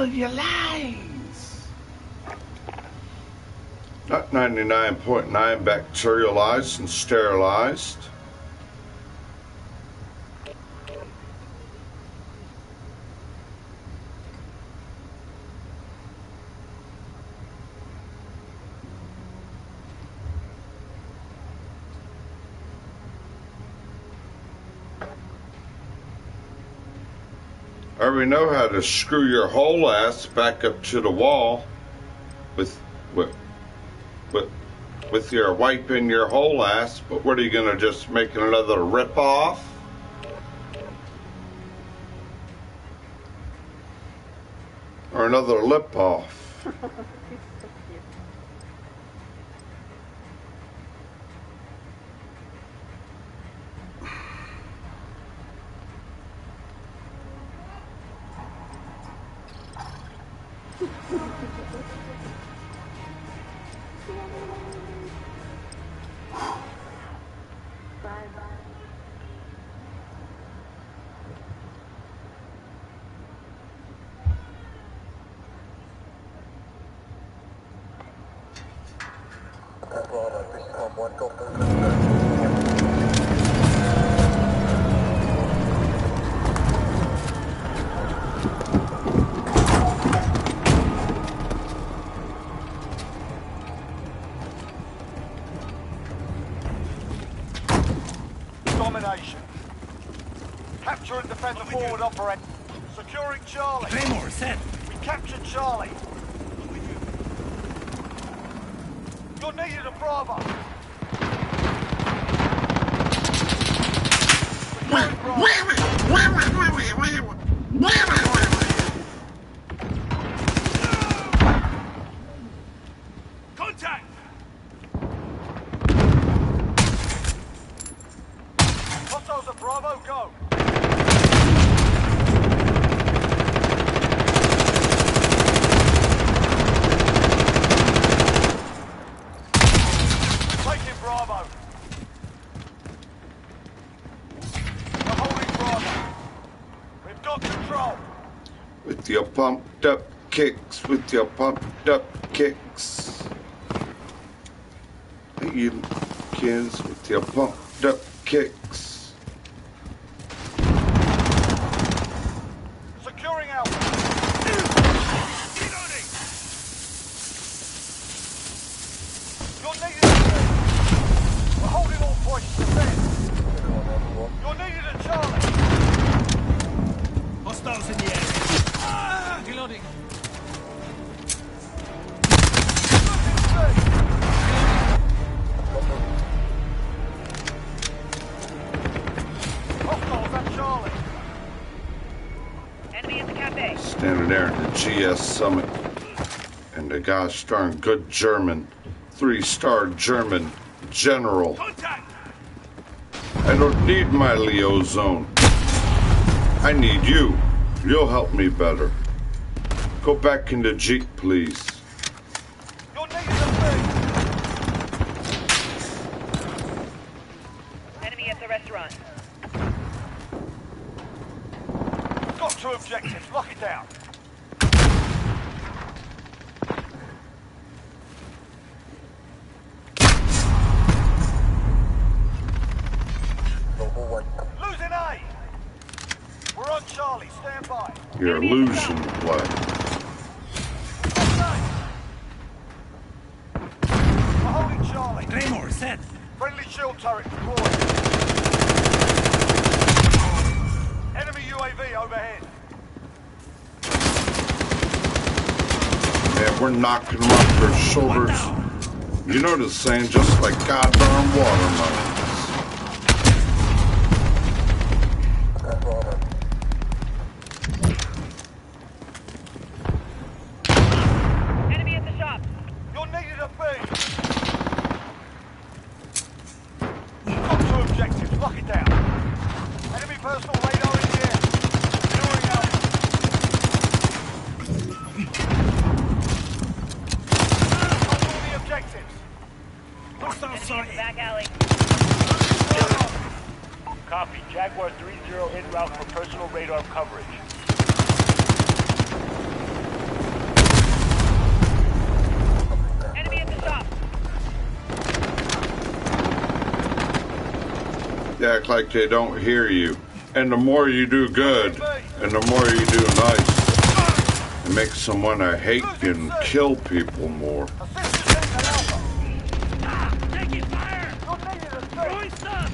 all your lies. Not 99.9 bacterialized and sterilized. I already know how to screw your whole ass back up to the wall with your wiping your whole ass, but what are you gonna just make another rip off? Or another lip off? Domination. Capture and defend the forward operator. Securing Charlie. Claymore, set. We captured Charlie. You're needed at Bravo. Securing Bravo. Contact! Hostiles at Bravo, go. Taking Bravo. We're holding Bravo. We've got control. With your pumped up kicks, with your pumped up kicks. You kids with your pumped up kicks. Securing out. Reloading! You're needed at B. We're holding all points to defend. You're needed at Charlie. Hostiles in the area. Ah! Reloading. Hostiles at Charlie. Enemy at the cafe. Standing there in the GS Summit. And the gosh darn good German, 3-star German general. Contact! I don't need my Leo zone. I need you. You'll help me better. Go back in the Jeep, please. You're needed at Enemy at the restaurant. B. Got 2 objectives. Lock it down. Losing A. We're on Charlie. Stand by. Your illusion play. Lost A. We're holding Charlie. Claymore, set. Friendly shield turret deployed. Enemy UAV overhead. Man, we're knocking them off their shoulders. You know the saying, just like goddamn watermelons. Enemy at the shop. You're needed at B. Got 2 objectives. Lock it down. Enemy personal radar in the air. Luring out. Hold all the objectives. Hostile Enemy in the sighted. back alley. Copy. Jaguar 30 en route for personal radar coverage. They act like they don't hear you. And the more you do good, and the more you do nice, it makes them want to hate you and kill people more. Assist your team at Alpha. Taking fire! You're needed at C. Throwing stuff!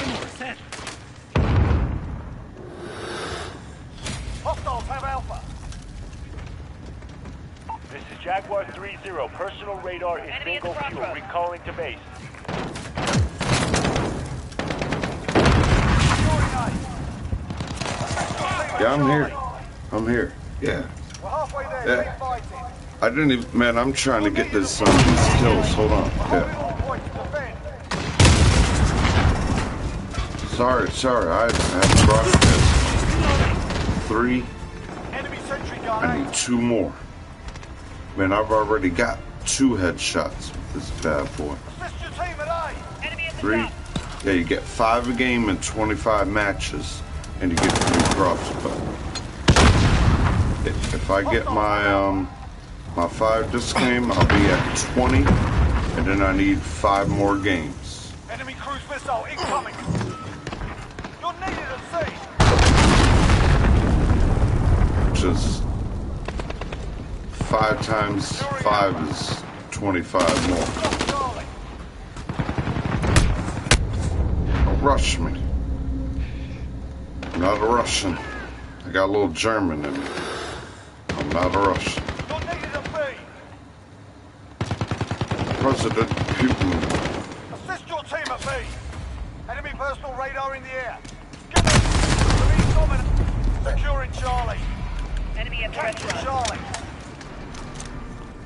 More set. Hostiles have Alpha. This is Jaguar 3-0. Personal radar is Enemy at bingo the fuel. crossroads. Recalling to base. Yeah, I'm here. I'm here. Yeah. We're halfway there. Yeah. Keep fighting. I didn't even, man, I'm trying to get this some of these kills. Hold on. Holding Yeah. all points to defend. Sorry. I haven't brought this. 3. Enemy sentry gun I need 2 more. Man, I've already got 2 headshots with this bad boy. Assist your team at A. Enemy at the 3. top. Yeah, you get 5 a game in 25 matches, and you get 3 drops. But if I get my 5 this game, I'll be at 20, and then I need 5 more games. Enemy cruise missile incoming. You're needed at C. Which is 5 times 5 is 25 more. Lost Charlie. Don't rush me. I'm not a Russian. I got a little German in me. I'm not a Russian. You're needed at B. President Putin. Assist your team at B. Enemy personal radar in the air. Get it. Release dominant. Securing Charlie. Enemy at the Capture restaurant. Charlie.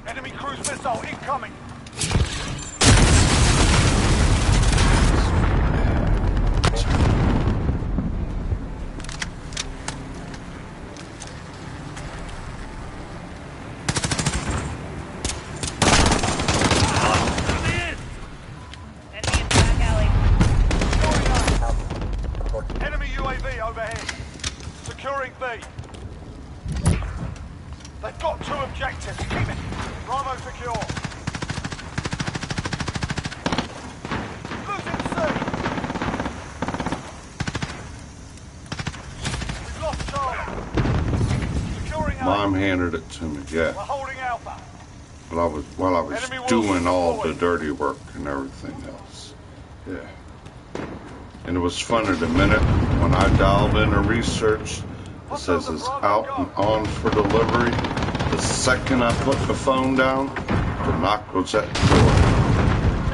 Enemy cruise missile incoming. Enemy in back alley. Enemy UAV overhead. Securing B. They've got 2 objectives. Keep it. Bravo secure. Losing C. We've lost Charlie. Securing A. Mom handed it to me, yeah. We're holding Alpha. While I was Enemy doing Wilson all the deployed. dirty work and everything else. Yeah. And it was fun at a minute when I dialed in a research. It says it's out and on for delivery. The second I put the phone down, the knock was at the door.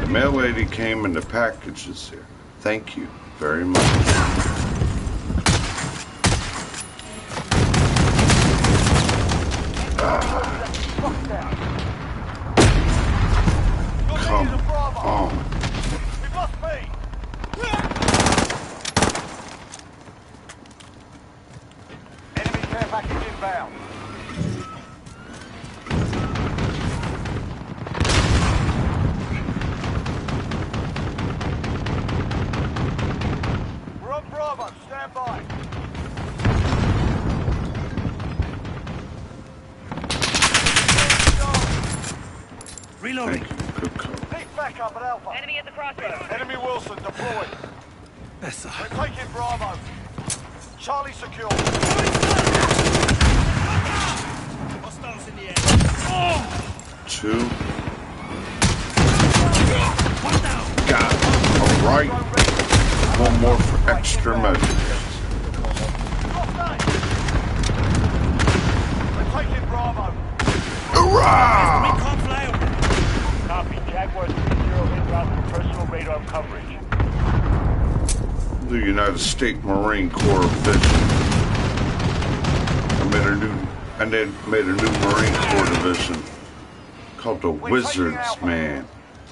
The mail lady came and the package is here. Thank you very much. You're Come needed at Bravo. on. We've lost B. Enemy care package inbound. We're on Bravo. Stand by. Reloading. Thank you. Good call. Need backup at Alpha. Enemy at the crossroads. Enemy Wilson deployed. Besser. We're taking Bravo. Charlie secure. Hostiles in the air. 2. One down. Got it. All right. One more for extra measure. We're taking Bravo. Hurrah! Recon flyover. Copy. Jaguar 3-0 en route for personal radar coverage. The United States Marine Corps division. I made a new Marine Corps division called the Wizards, man.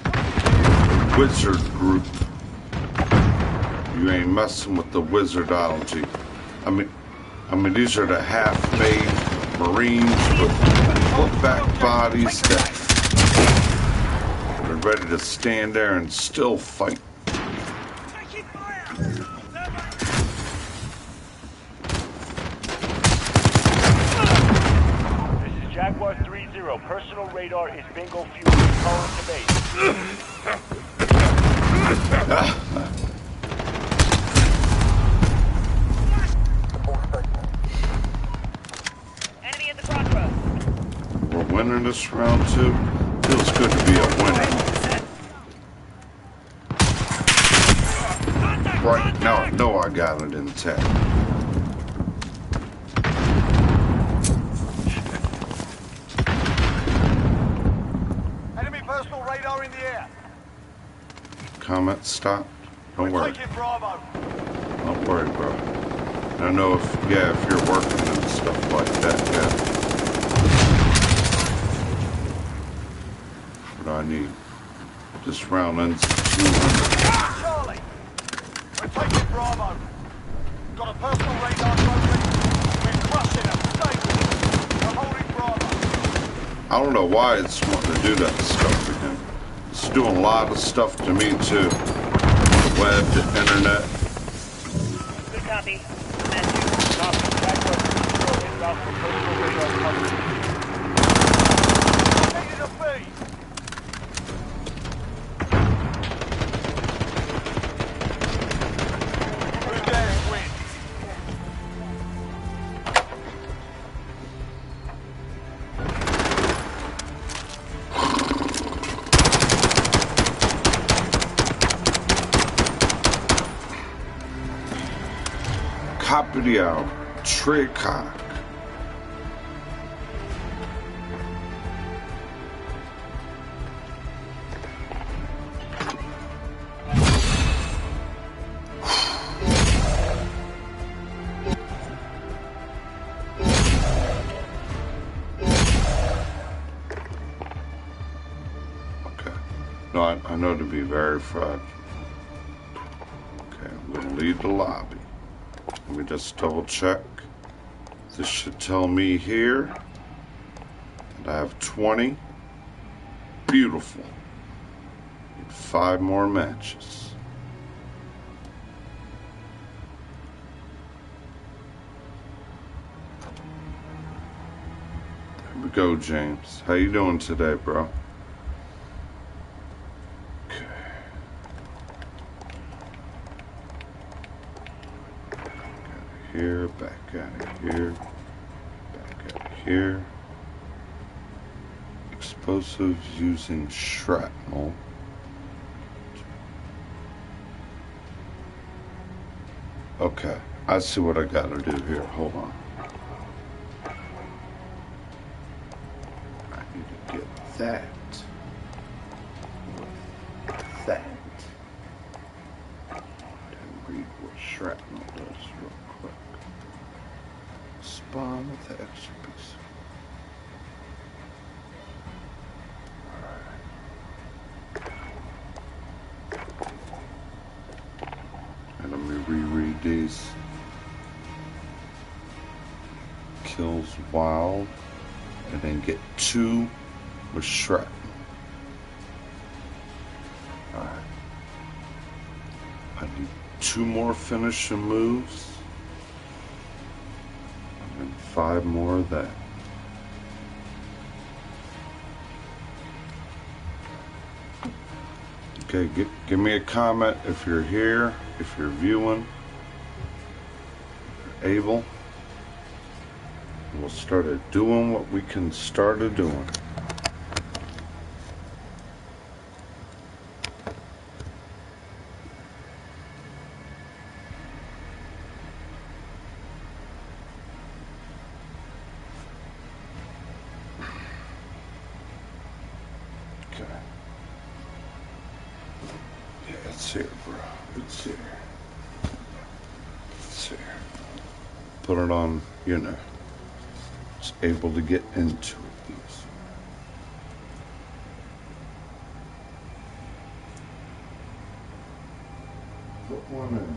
The Wizard Group. You ain't messing with the wizardology. I mean, these are the half-made Marines with put-back bodies that are ready to stand there and still fight. Taking fire. This is Jaguar 3-0. Personal radar is bingo fuel. Calling to base. Enemy at the crossroads. We're winning this round too. Feels good to be a winner. Right now, I know I got it intact. Enemy personal radar in the air. Comment stopped. Don't We're worry. taking Bravo. Don't worry, bro. I know if you're working and stuff like that, yeah. What do I need? This round ends at 200. Charlie, we're taking Bravo. Got a personal radar trophy. We're crushing them. Stay with us. We're holding Bravo. I don't know why it's wanting to do that stuff again. It's doing a lot of stuff to me too. Web, the internet. Good copy. Copy. Jaguar 3-0 en route for personal radar coverage. Needed a feed. Who dares win? Copy out. Tricock. No, I know to be very fragile. Okay, I'm gonna leave the lobby. Let me just double check. This should tell me here that I have 20. Beautiful. Need 5 more matches. There we go, James. How you doing today, bro? Here, back out of here, back out of here. Explosives using shrapnel. Okay, I see what I gotta do here. Hold on. I need to get that with that. And read what shrapnel does real quick. Spawn with the extra piece. Alright. And let me reread these. Kills wild. And then get 2 with shrapnel. Alright. I need 2 more finishing moves. 5 more of that. Okay, give me a comment if you're here, if you're viewing, if you're able. We'll start doing what we can start doing. It's here, bro. It's here. It's here. Put it on, you know. It's able to get into it easy. Put one in.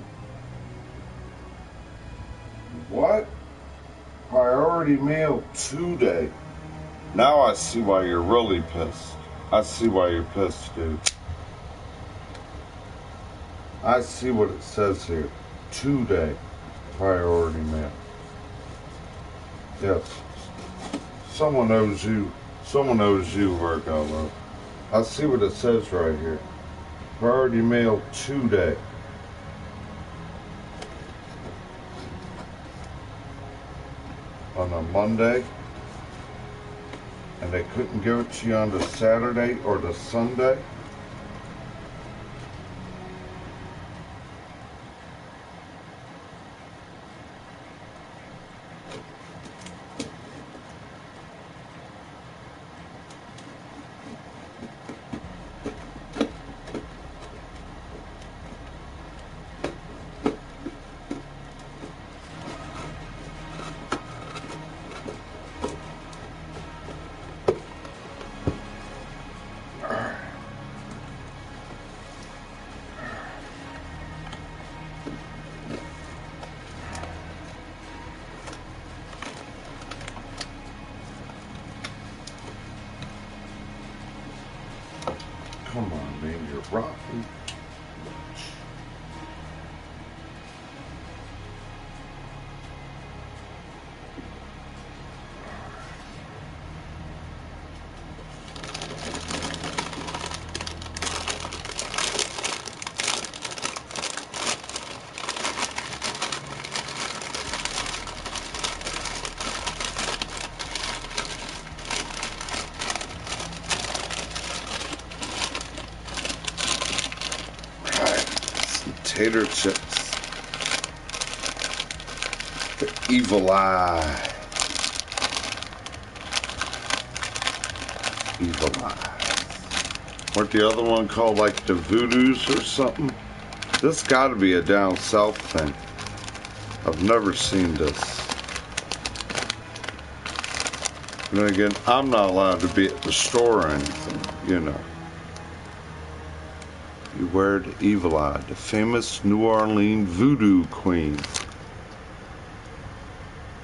What? Priority mail today. Now I see why you're really pissed. I see why you're pissed, dude. I see what it says here. Today, priority mail. Yes. Someone owes you, Virgo. I see what it says right here. Priority mail 2-day. On a Monday. And they couldn't give it to you on the Saturday or the Sunday. Come on, man, you're rotten. Tater chips. The evil eye. Evil eye. Weren't the other one called like the Voodoos or something? This gotta be a down south thing. I've never seen this. And then again, I'm not allowed to be at the store or anything, you know. Beware the evil eye, the famous New Orleans voodoo queen.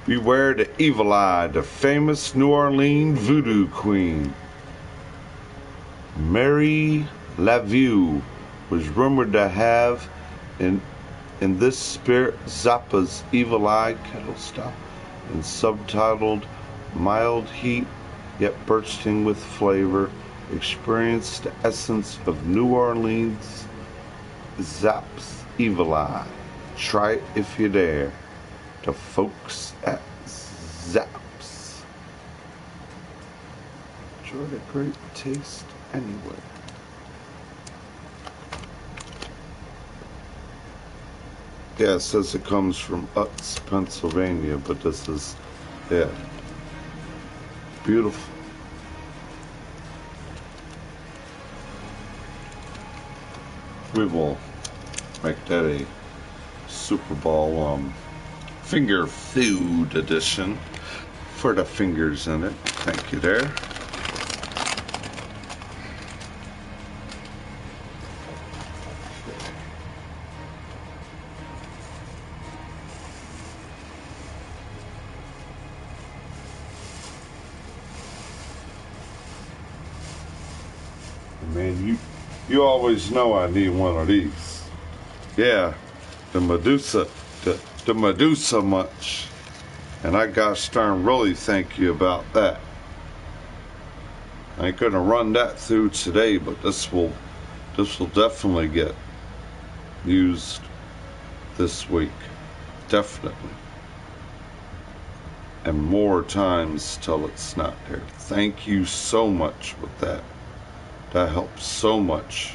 Beware the evil eye, the famous New Orleans voodoo queen. Mary LaVue was rumored to have in this spirit Zappa's evil eye kettle stop and subtitled mild heat yet bursting with flavor. Experience the essence of New Orleans Zap's evil eye. Try it if you dare. The folks at Zap's. Enjoy the great taste anyway. Yeah, it says it comes from Utz, Pennsylvania, but this is, yeah, beautiful. We will make that a Super Bowl finger food edition for the fingers in it. Thank you there. Man, you always know I need one of these. Yeah, the Medusa, the Medusa munch. And I gosh darn really thank you about that. I ain't gonna run that through today, but this will definitely get used this week. Definitely. And more times till it's not there. Thank you so much with that. That helps so much,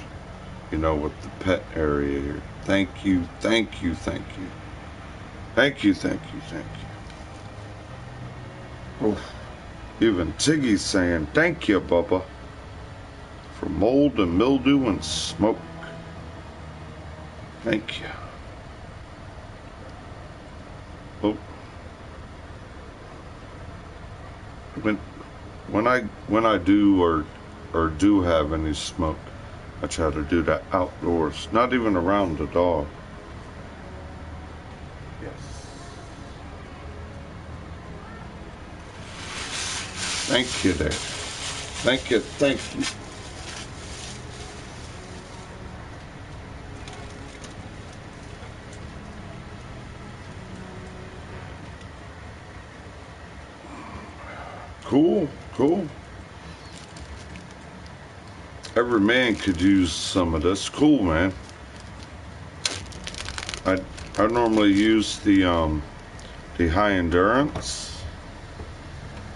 you know, with the pet area here. Thank you, thank you, thank you. Thank you, thank you, thank you. Oh, even Tiggy's saying, thank you, Bubba, for mold and mildew and smoke. Thank you. Oh. When I do or do have any smoke, I try to do that outdoors, not even around the dog. Yes. Thank you there. Thank you, thank you. Cool, cool. Every man could use some of this. Cool, man. I normally use the high endurance,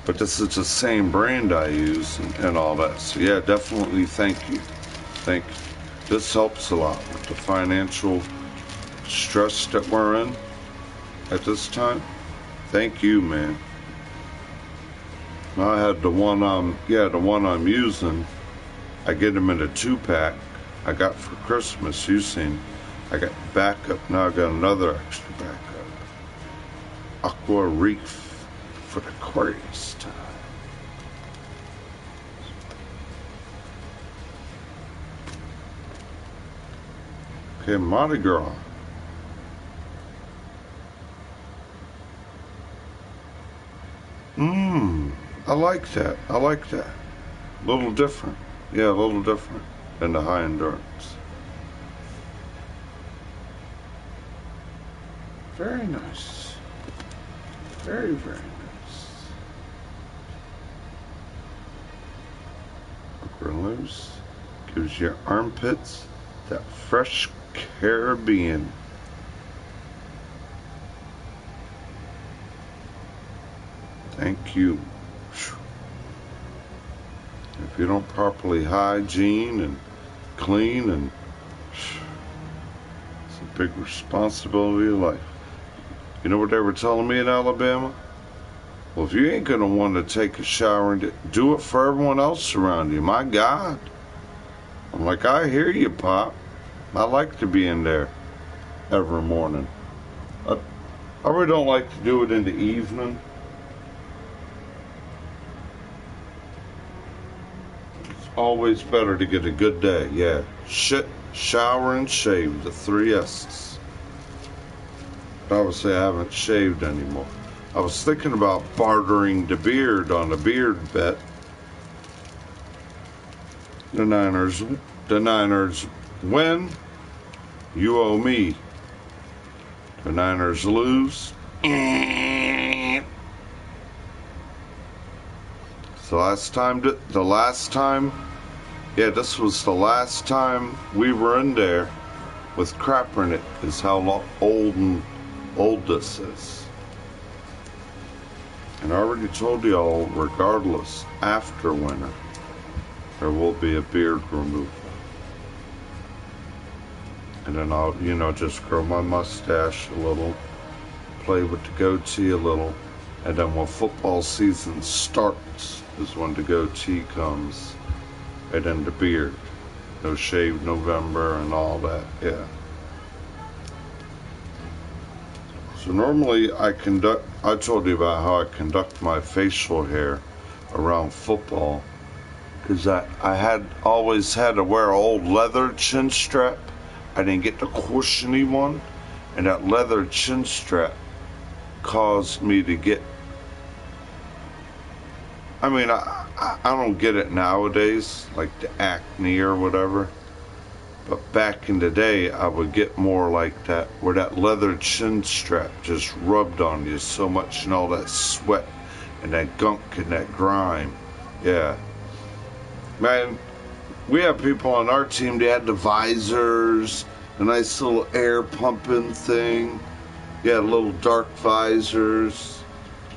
but this is the same brand I use and all that. So yeah, definitely thank you. Thank you. This helps a lot with the financial stress that we're in at this time. Thank you, man. I had the one I'm using. I get them in a 2-pack. I got for Christmas. You seen? I got backup. Now I got another extra backup. Aqua Reef for the Aquarius time. Okay, Mardi Gras. I like that. I like that. A little different. Yeah, a little different than the high endurance. Very nice. Very, very nice. Grillos gives your armpits that fresh Caribbean. Thank you. If you don't properly hygiene and clean, and it's a big responsibility of life. You know what they were telling me in Alabama? Well, if you ain't gonna want to take a shower and do it for everyone else around you, my God. I'm like, I hear you, Pop. I like to be in there every morning. I really don't like to do it in the evening. Always better to get a good day. Yeah. Shit, shower, and shave. The 3 S's. But obviously I haven't shaved anymore. I was thinking about bartering the beard on a beard bet. The Niners win. You owe me. The Niners lose. This was the last time we were in there with crapper in it, is how old this is. And I already told y'all, regardless, after winter, there will be a beard removal. And then I'll, just grow my mustache a little, play with the goatee a little, and then when football season starts is when the goatee comes, and then the beard. No shave November and all that, yeah. So normally I told you about how I conduct my facial hair around football, because I always had to wear an old leather chin strap. I didn't get the cushiony one, and that leather chin strap caused me to get, I don't get it nowadays, like the acne or whatever, but back in the day I would get more like that, where that leather chin strap just rubbed on you so much, and all that sweat and that gunk and that grime. Yeah, man, we have people on our team, they had the visors, a nice little air pumping thing. Yeah, little dark visors,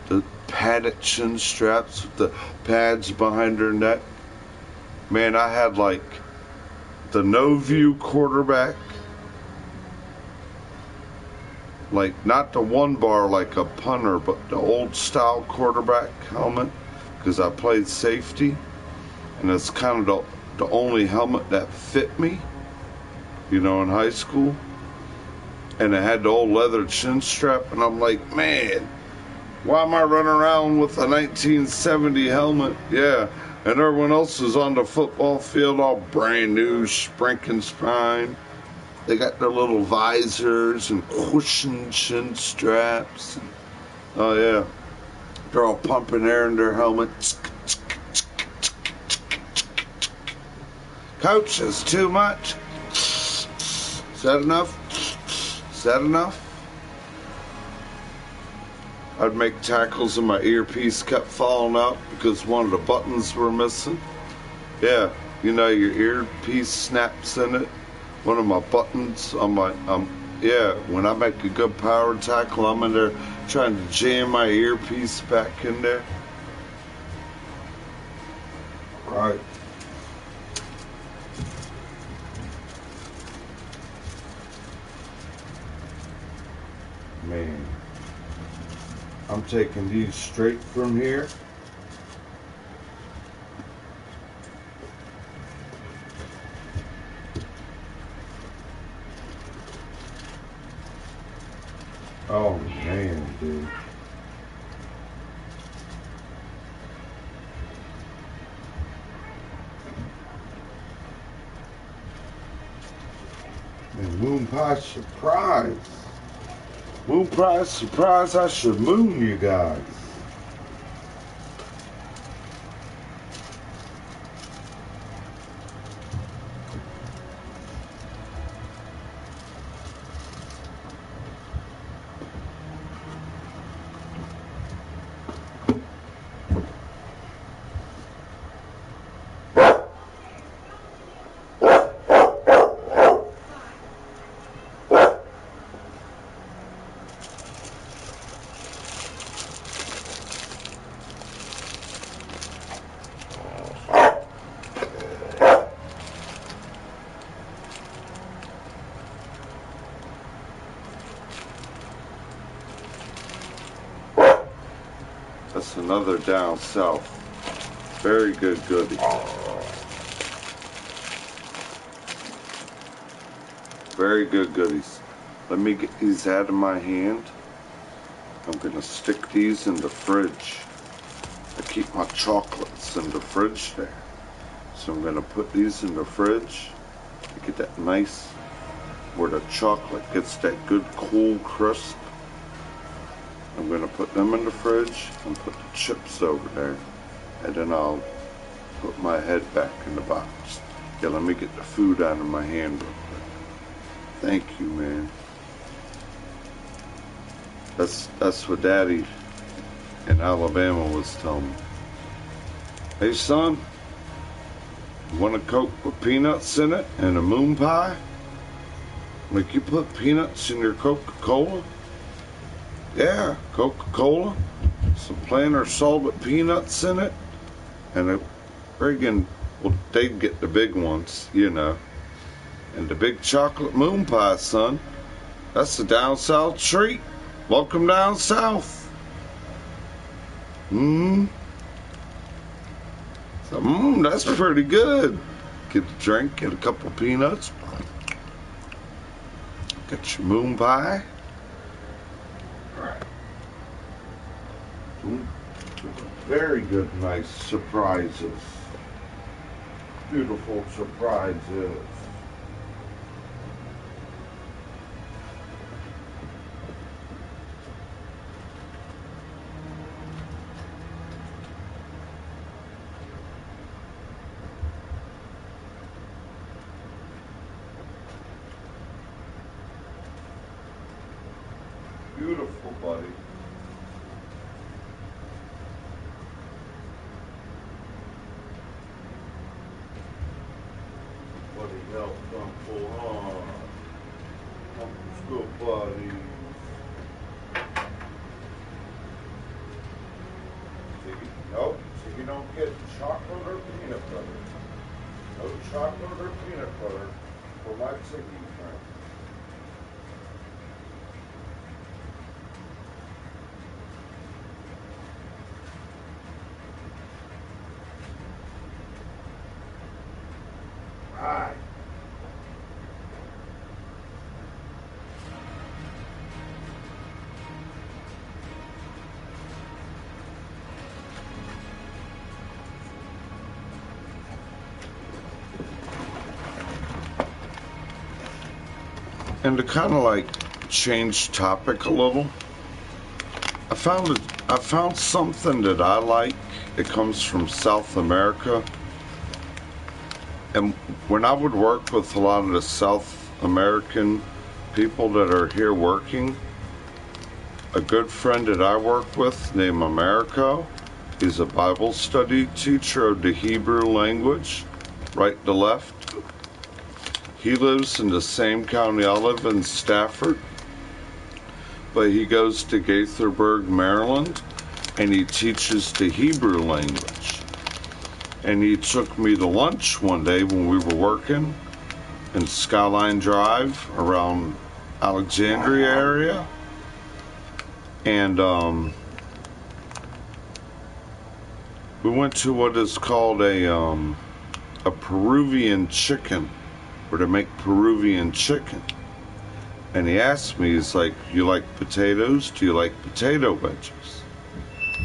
the padded chin straps with the pads behind her neck. Man, I had like the no-view quarterback, like not the one bar like a punter, but the old style quarterback helmet, because I played safety, and it's kind of the only helmet that fit me, in high school. And it had the old leather chin strap, and I'm like, man, why am I running around with a 1970 helmet? Yeah, and everyone else is on the football field all brand new, sprinking spine. They got their little visors and cushion chin straps. Oh yeah, they're all pumping air in their helmets. Coach, is too much. Is that enough? Is that enough? I'd make tackles and my earpiece kept falling out because one of the buttons were missing. Yeah, You know, your earpiece snaps in it. One of my buttons on my, yeah, when I make a good power tackle, I'm in there trying to jam my earpiece back in there. Right. Man, I'm taking these straight from here. Oh man, dude. Man, moon pie surprise. Moon pie surprise, I should moon you guys. That's another down south. Very good goodie. Very good goodies. Let me get these out of my hand. I'm gonna stick these in the fridge. I keep my chocolates in the fridge there. So I'm gonna put these in the fridge to get that nice, where the chocolate gets that good cool crisp. I'm going to put them in the fridge and put the chips over there, and then I'll put my head back in the box. Yeah, let me get the food out of my hand real quick. Thank you, man. That's what Daddy in Alabama was telling me. Hey son, you want a Coke with peanuts in it and a moon pie? Like, you put peanuts in your Coca-Cola? Yeah, Coca-Cola, some plain or salted peanuts in it, and a friggin', well, they'd get the big ones, you know, and the big chocolate moon pie, son. That's the down south treat. Welcome down south. So, that's pretty good. Get a drink, get a couple peanuts, get your moon pie. Very good, nice surprises. Beautiful surprises. Beautiful, buddy. Buddy, help Uncle on. Uncle's good buddy. Nope, so you don't get chocolate or peanut butter. No chocolate or peanut butter for my chicken friend. Right. And to kind of like change topic a little, I found something that I like. It comes from South America. And when I would work with a lot of the South American people that are here working, a good friend that I work with named Americo, he's a Bible study teacher of the Hebrew language. right to left. He lives in the same county I live in, Stafford, but he goes to Gaithersburg, Maryland, and he teaches the Hebrew language. And he took me to lunch one day when we were working in Skyline Drive around Alexandria area. And we went to what is called a Peruvian chicken, where they make Peruvian chicken. And he asked me, he's like, you like potatoes? Do you like potato wedges?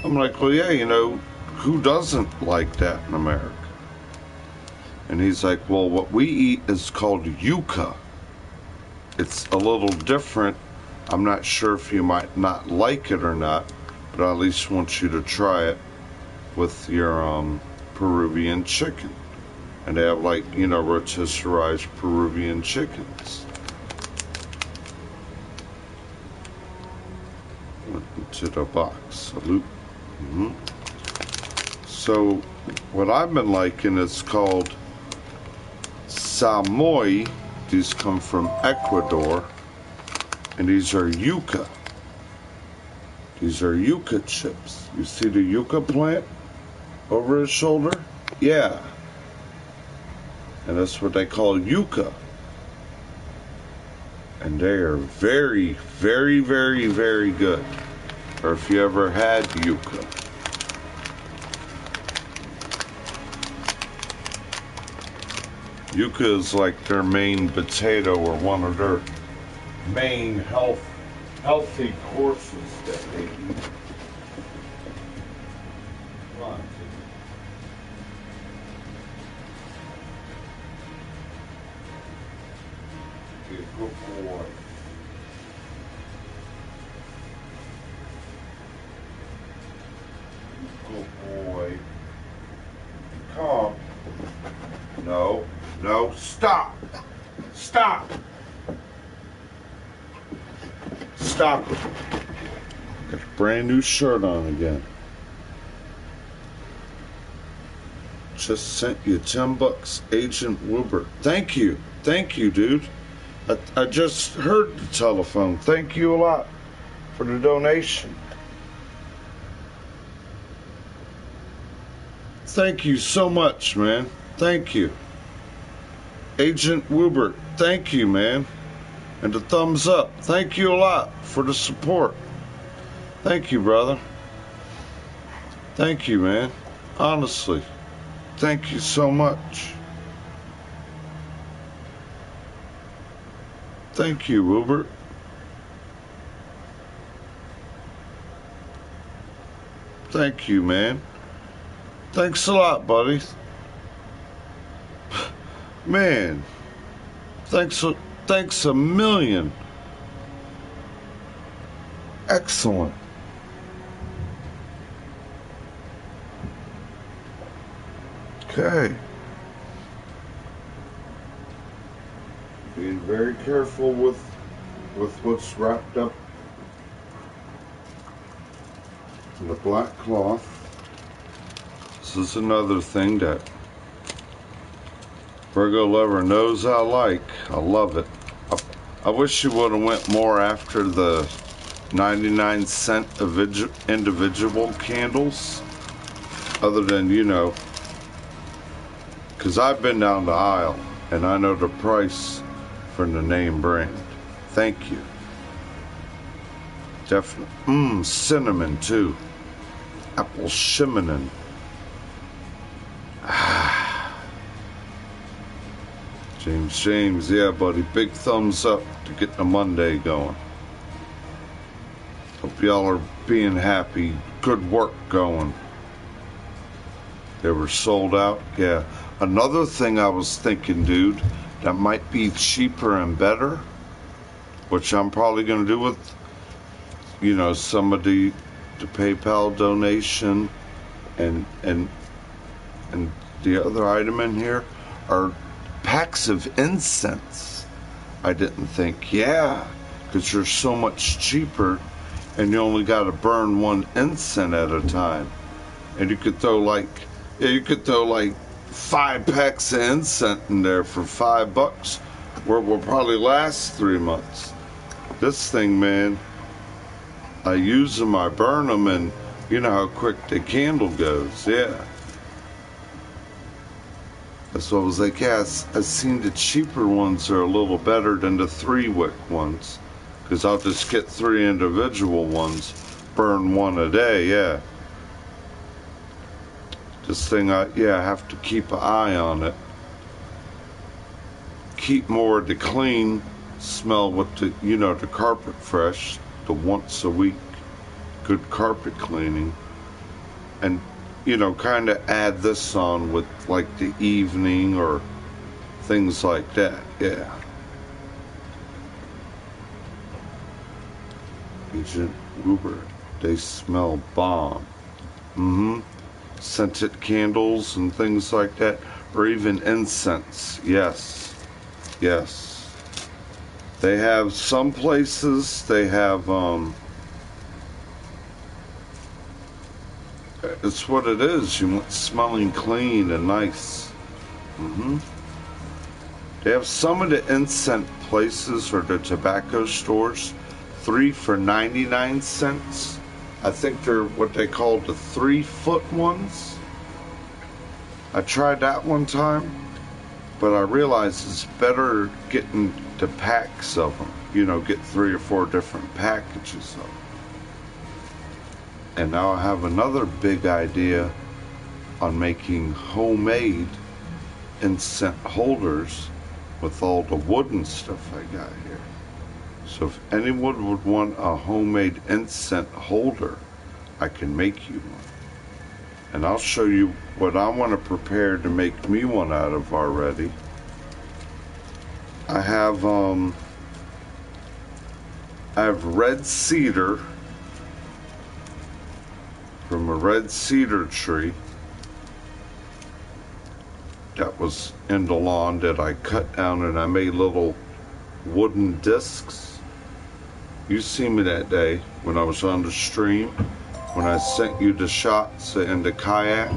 I'm like, well, yeah, you know, who doesn't like that in America? And he's like, well, what we eat is called yuca. It's a little different. I'm not sure if you might not like it or not, but I at least want you to try it with your Peruvian chicken. And they have, like, you know, rotisserized Peruvian chickens. Went into the box. Salute. So what I've been liking is called Samoy. These come from Ecuador, and these are yuca. These are yuca chips. You see the yuca plant over his shoulder? Yeah. And that's what they call yuca. And they are very, very, very, very good. Or if you ever had yuca. Yuca is like their main potato, or one of their main healthy courses that they eat. Come on, be a good boy. Good boy. Come. No. No, stop! Stop! Stop it. Got a brand new shirt on again. Just sent you $10, Agent Wilbur. Thank you. Thank you, dude. I just heard the telephone. Thank you a lot for the donation. Thank you so much, man. Thank you. Agent Wilbert, thank you, man. And the thumbs up. Thank you a lot for the support. Thank you, brother. Thank you, man. Honestly. Thank you so much. Thank you, Wilbert. Thank you, man. Thanks a lot, buddy. Man, thanks a million. Excellent. Okay. Being very careful with what's wrapped up in the black cloth. This is another thing that Virgo Lover knows I like. I love it. I wish you would have went more after the 99-cent individual candles. Other than, you know, because I've been down the aisle and I know the price for the name brand. Thank you. Definitely. Cinnamon too. Apple shimmenin'. James, yeah, buddy. Big thumbs up to get the Monday going. Hope y'all are being happy. Good work going. They were sold out. Yeah. Another thing I was thinking, dude, that might be cheaper and better, which I'm probably going to do with, you know, somebody, the PayPal donation, and the other item in here are packs of incense. I didn't think, yeah, because you're so much cheaper and you only got to burn one incense at a time. And you could throw like 5 packs of incense in there for $5, where it will probably last 3 months. This thing, man, I use them, I burn them, and you know how quick the candle goes. Yeah. So I was like, yeah, I've seen the cheaper ones are a little better than the 3-wick ones, because I'll just get 3 individual ones, burn 1 a day. Yeah. This thing, I have to keep an eye on it. Keep more of the clean smell with the, the carpet fresh, the once a week good carpet cleaning. And, kind of add this on with like the evening or things like that. Yeah. Agent Uber, they smell bomb. Scented candles and things like that, or even incense. Yes. They have some places, they have, it's what it is. You want smelling clean and nice. They have some of the incense places or the tobacco stores, 3 for 99 cents. I think they're what they call the 3-foot ones. I tried that one time, but I realized it's better getting the packs of them. Get 3 or 4 different packages of them. And now I have another big idea on making homemade incense holders with all the wooden stuff I got here. So if anyone would want a homemade incense holder, I can make you one. And I'll show you what I want to prepare to make me one out of already. I have red cedar from a red cedar tree that was in the lawn that I cut down, and I made little wooden discs. You see me that day when I was on the stream, when I sent you the shots in the kayak,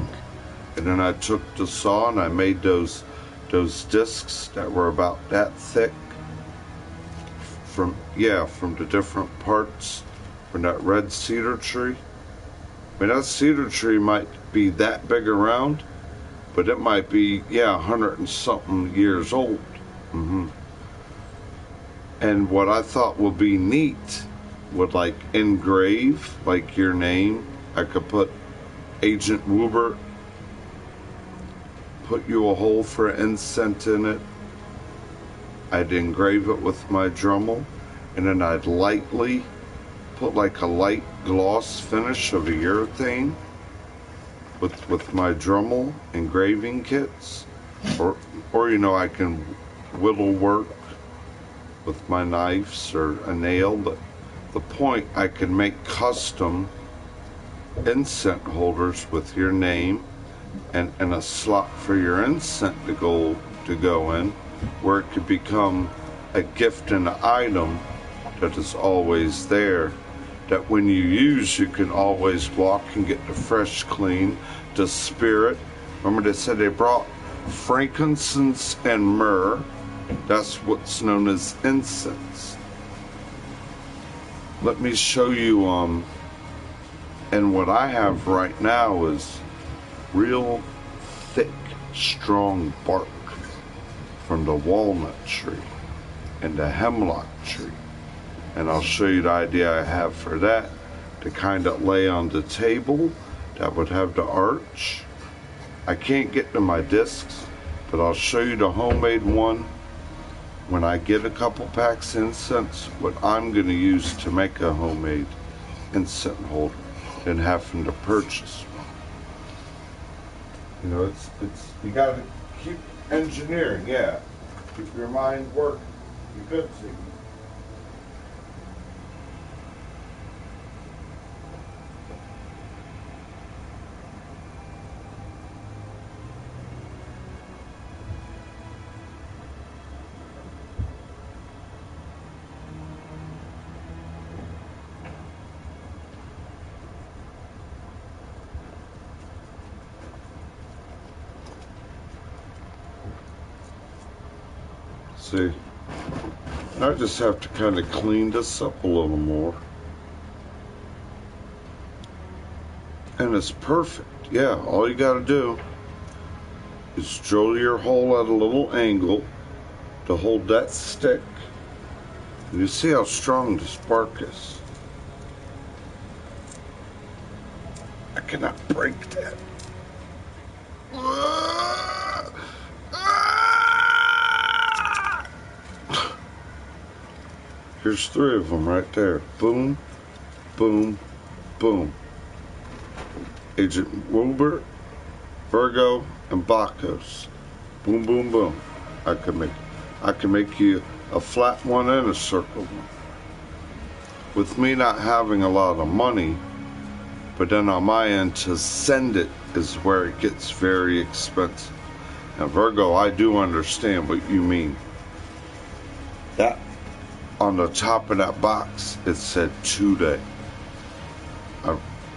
and then I took the saw and I made those discs that were about that thick from the different parts from that red cedar tree. I mean, that cedar tree might be that big around, but it might be 100 and something years old. And what I thought would be neat would like engrave like your name. I could put Agent Woober, put you a hole for incense in it. I'd engrave it with my Dremel, and then I'd lightly put like a light gloss finish of a urethane with my Dremel engraving kits, or I can whittle work with my knives or a nail. But the point, I can make custom incense holders with your name and a slot for your incense to go in, where it could become a gift and an item that is always there, that when you use, you can always walk and get the fresh clean, the spirit. Remember they said they brought frankincense and myrrh. That's what's known as incense. Let me show you, and what I have right now is real thick, strong bark from the walnut tree and the hemlock tree. And I'll show you the idea I have for that, to kind of lay on the table that would have the arch. I can't get to my discs, but I'll show you the homemade one when I get a couple packs of incense, what I'm going to use to make a homemade incense holder, than having to purchase one. It's you got to keep engineering, keep your mind working. You good to you. See, I just have to kind of clean this up a little more. And it's perfect. Yeah, all you gotta do is drill your hole at a little angle to hold that stick. And you see how strong the spark is. I cannot break that. Here's 3 of them right there. Boom, boom, boom. Agent Wilbur, Virgo, and Bacchus. Boom, boom, boom. I can make you a flat one and a circle one. With me not having a lot of money, but then on my end to send it is where it gets very expensive. Now Virgo, I do understand what you mean. That on the top of that box, it said 2-day.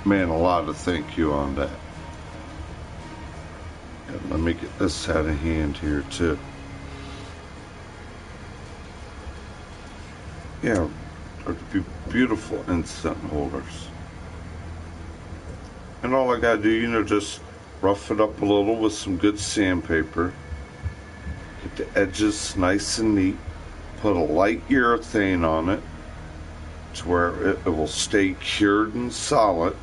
Man, a lot of thank you on that. And let me get this out of hand here too. Yeah, they're beautiful incense holders. And all I gotta do, just rough it up a little with some good sandpaper. Get the edges nice and neat. Put a light urethane on it to where it will stay cured and solid.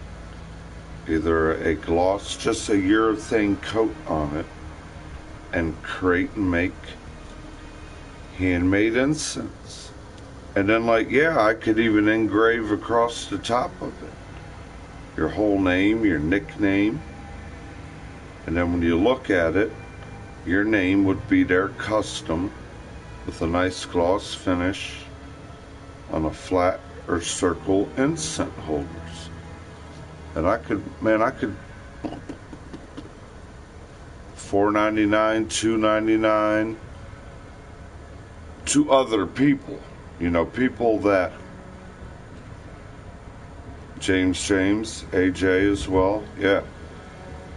Either a gloss, just a urethane coat on it, and create and make handmade incense. And then I could even engrave across the top of it your whole name, your nickname, and then when you look at it, your name would be there custom with a nice gloss finish on a flat or circle incense holders. And I could $4.99, $2.99 to other people, people that James, AJ as well, yeah.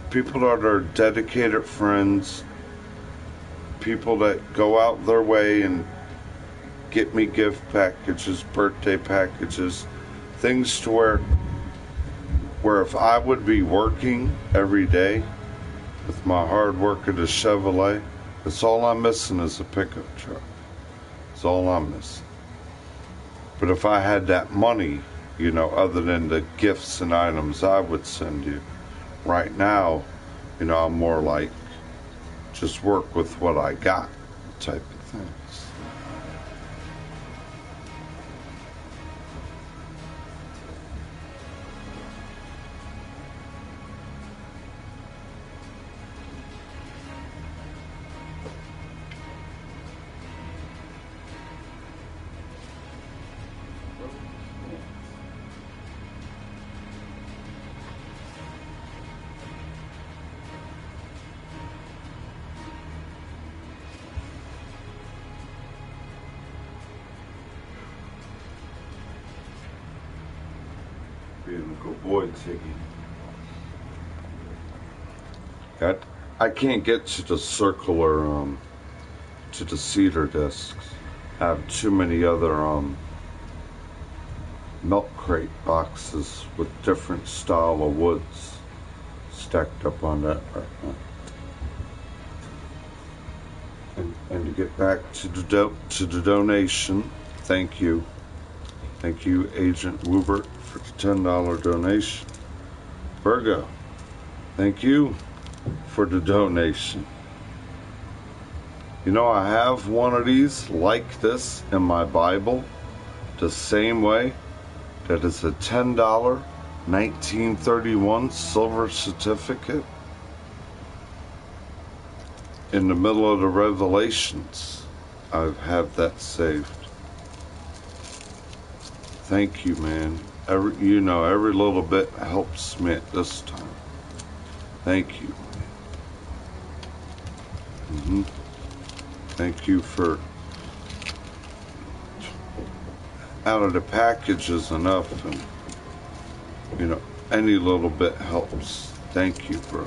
People that are dedicated friends, people that go out their way and get me gift packages, birthday packages, things to where if I would be working every day with my hard work at a Chevrolet, that's all I'm missing is a pickup truck. That's all I'm missing. But if I had that money, other than the gifts and items I would send you, right now, I'm more like just work with what I got type of things. Being a good boy, Tiggy. I can't get to the circular, to the cedar discs. I have too many other milk crate boxes with different style of woods stacked up on that right now. And to get back to the donation, thank you, Agent Wubert, for the $10 donation. Virgo, thank you for the donation. I have one of these like this in my Bible, the same way. That is a $10 1931 silver certificate in the middle of the Revelations. I have that saved. Thank you, man. Every little bit helps me at this time. Thank you. Thank you for, out of the package is enough, and any little bit helps. Thank you, bro.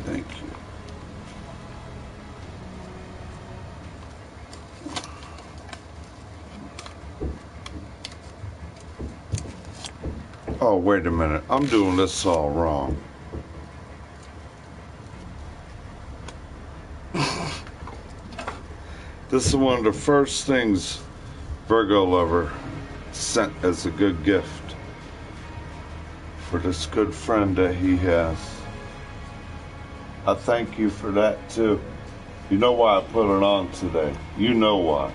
Thank you. Oh, wait a minute. I'm doing this all wrong. This is one of the first things Virgo Lover sent as a good gift for this good friend that he has. I thank you for that too. You know why I put it on today. You know why.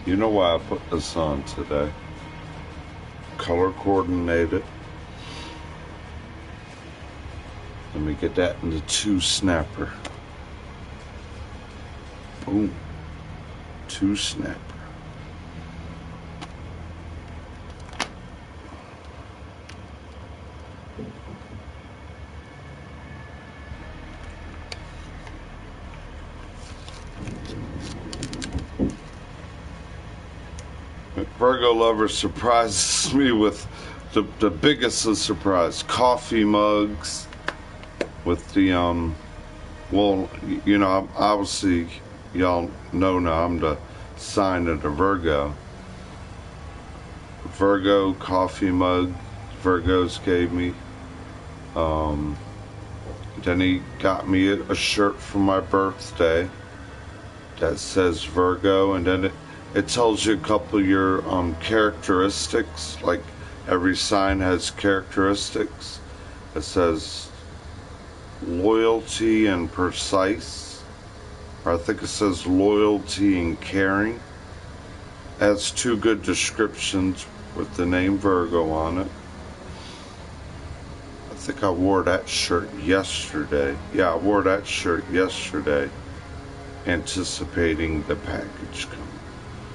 You know why I put this on today. Color coordinated. Let me get that in the 2 snapper. Boom. 2 snapper. Virgo Lover surprises me with the biggest of surprise. Coffee mugs with the, well, you know, obviously, y'all know now I'm the sign of the Virgo. Virgo coffee mug, Virgos gave me. Then he got me a shirt for my birthday that says Virgo, and then it tells you a couple of your characteristics, like every sign has characteristics. It says loyalty and precise, or I think it says loyalty and caring. It has 2 good descriptions with the name Virgo on it. I think I wore that shirt yesterday. Yeah, I wore that shirt yesterday, anticipating the package coming.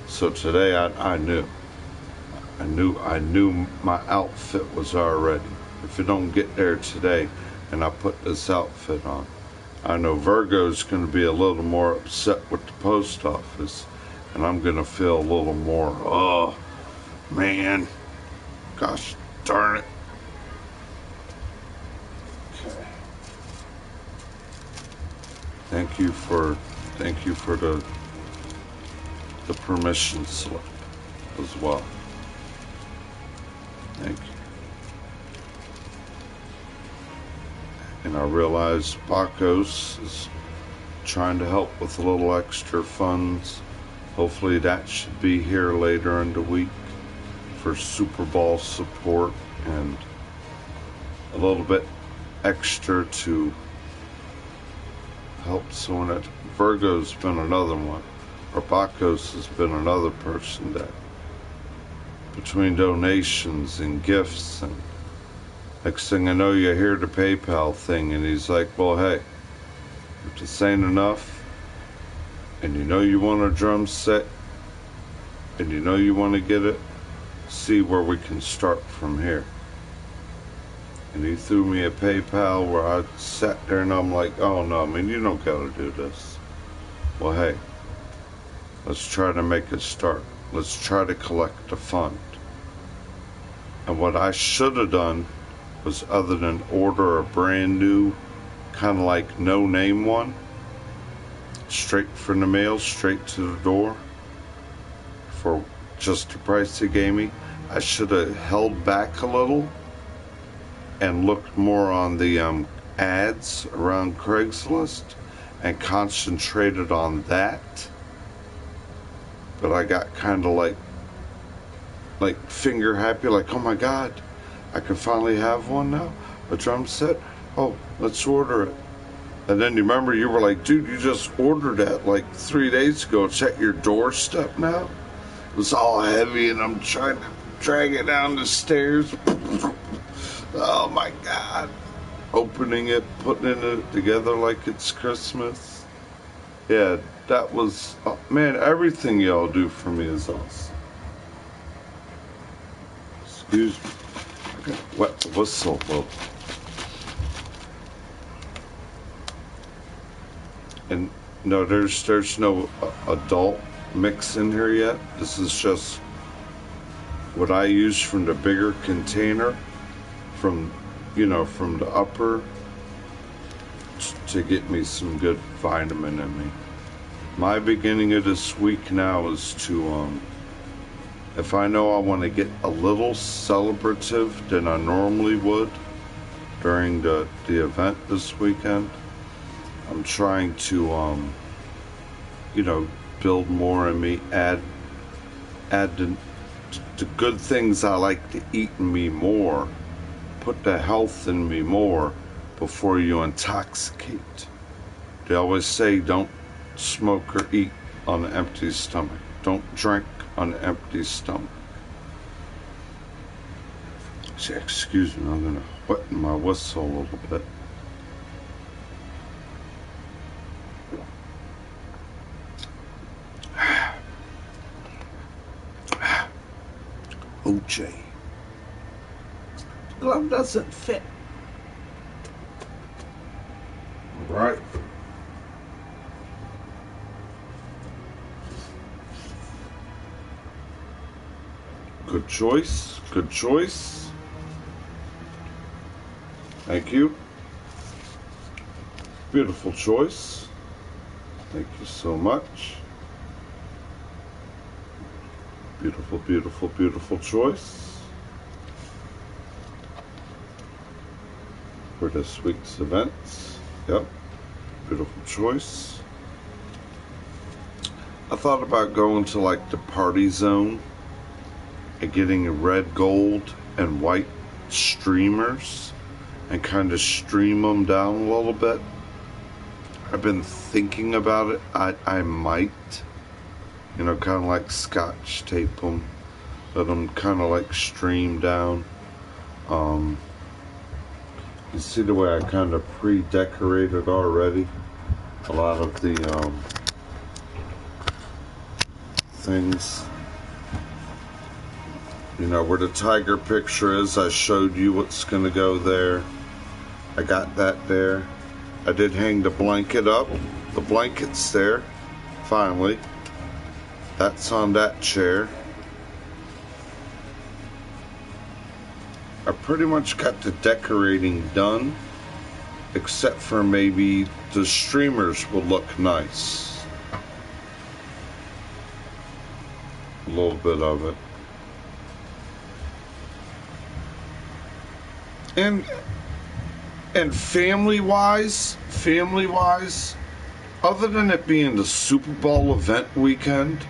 So today I knew my outfit was already. If it don't get there today and I put this outfit on, I know Virgo's going to be a little more upset with the post office, and I'm going to feel a little more, oh man, gosh darn it. Okay. Thank you for the permission slip as well. Thank you. And I realize Bacos is trying to help with a little extra funds. Hopefully that should be here later in the week for Super Bowl support and a little bit extra to help someone. That Virgo's been another one. Or Bacos has been another person that, between donations and gifts, and next thing I know you hear the PayPal thing, and he's like, well, hey, if this ain't enough, and you know you want a drum set, and you know you want to get it, see where we can start from here. And he threw me a PayPal where I sat there and I'm like, oh no, I mean, you don't gotta do this. Well, hey, let's try to make a start. Let's try to collect a fund. And what I should have done was, other than order a brand new, kind of like no-name one, straight from the mail, straight to the door, for just the price they gave me, I should have held back a little and looked more on the ads around Craigslist and concentrated on that. But I got kind of like finger happy, like, oh my God, I can finally have one now, a drum set. Oh, let's order it. And then you remember, you were like, dude, you just ordered that like 3 days ago. It's at your doorstep now. It was all heavy, and I'm trying to drag it down the stairs. Oh my God. Opening it, putting it together like it's Christmas. Yeah, that was, oh, man, everything y'all do for me is awesome. Excuse me. I got a wet whistle, though. And no, there's no adult mix in here yet. This is just what I use from the bigger container, from, you know, from the upper, to get me some good vitamin in me. my beginning of this week now is to, if I know I want to get a little celebrative than I normally would during the event this weekend, I'm trying to, you know, build more in me, add the good things I like to eat in me more, put the health in me more before you intoxicate. They always say don't smoke or eat on an empty stomach. Don't drink on an empty stomach. See, excuse me, I'm gonna wet my whistle a little bit. OJ. The glove doesn't fit. Right. Good choice. Good choice. Thank you. Beautiful choice. Thank you so much. Beautiful, beautiful, beautiful choice for this week's events. Yep. Beautiful choice. I thought about going to like the party zone and getting a red, gold, and white streamers and kind of stream them down a little bit. I've been thinking about it. I might, you know, kind of like scotch tape them, let them kind of like stream down. You see the way I kind of pre-decorated already a lot of the things. You know, where the tiger picture is, I showed you what's going to go there. I got that there. I did hang the blanket up. The blanket's there, finally. That's on that chair. I pretty much got the decorating done, except for maybe the streamers will look nice. A little bit of it. And family-wise, other than it being the Super Bowl event weekend,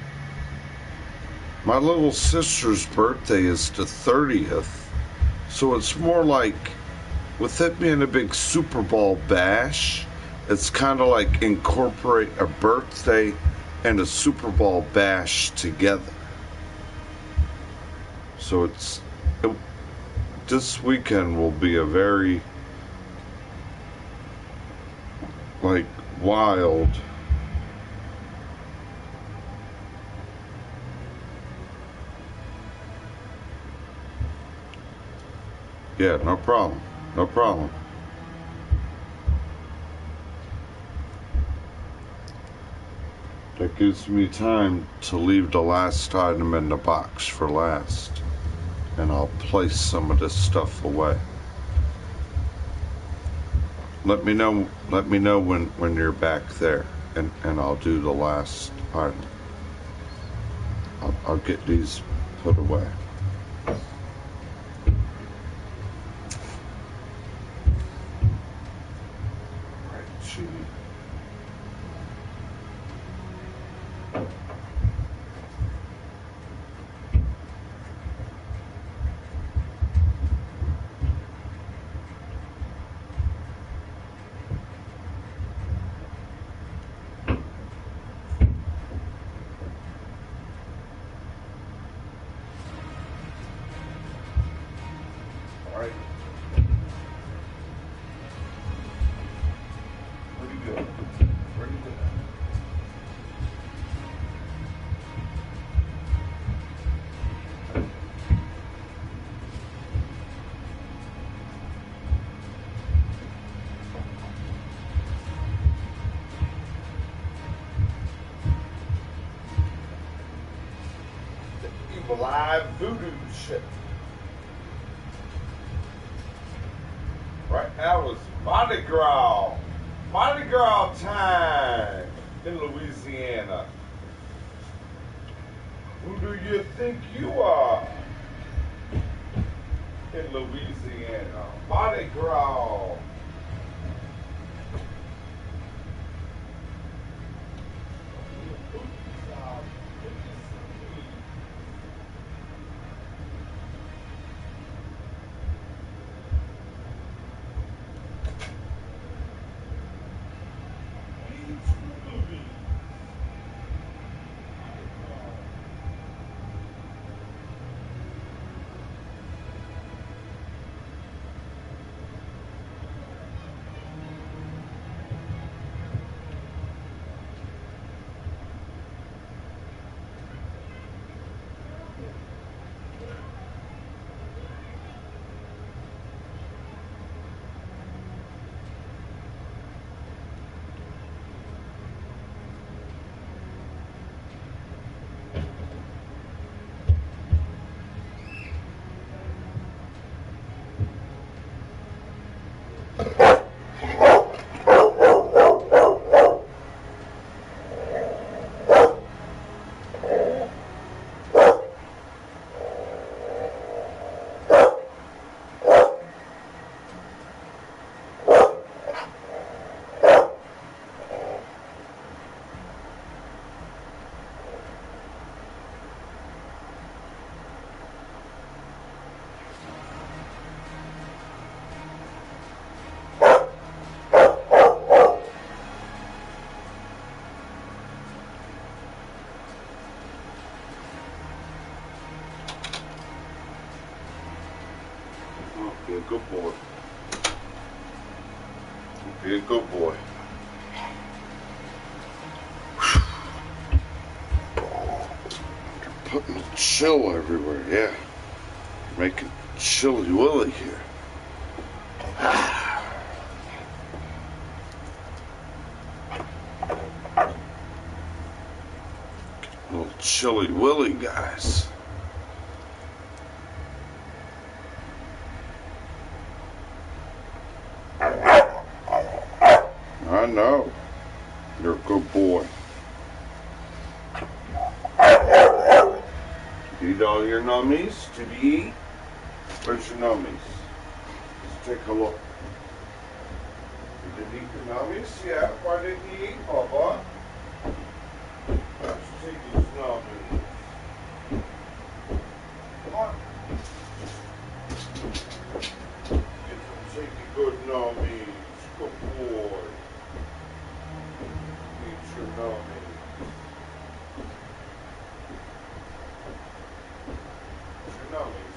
my little sister's birthday is the 30th. So it's more like, with it being a big Super Bowl bash, it's kind of like incorporate a birthday and a Super Bowl bash together. So this weekend will be a very, like, wild. Yeah, no problem. No problem. That gives me time to leave the last item in the box for last. And I'll place some of this stuff away. Let me know when you're back there, and I'll do the last item. I'll get these put away. Live voodoo shit. Right now is Mardi Gras. Mardi Gras time. in Louisiana. Who do you think you are in Louisiana? Mardi Gras. Be a good boy. Be a good boy. They're putting chill everywhere, yeah. Making chilly willy here. Little chilly willy guys. I know. You're a good boy. Eat all your nummies? Did you eat? Where's your nummies? Let's take a look. You didn't eat your nummies? Yeah. Why didn't you eat, Papa? Let's take his nummies. Come on. Get some take a good nummies. Good boy. Eat your nummies. Your nummies.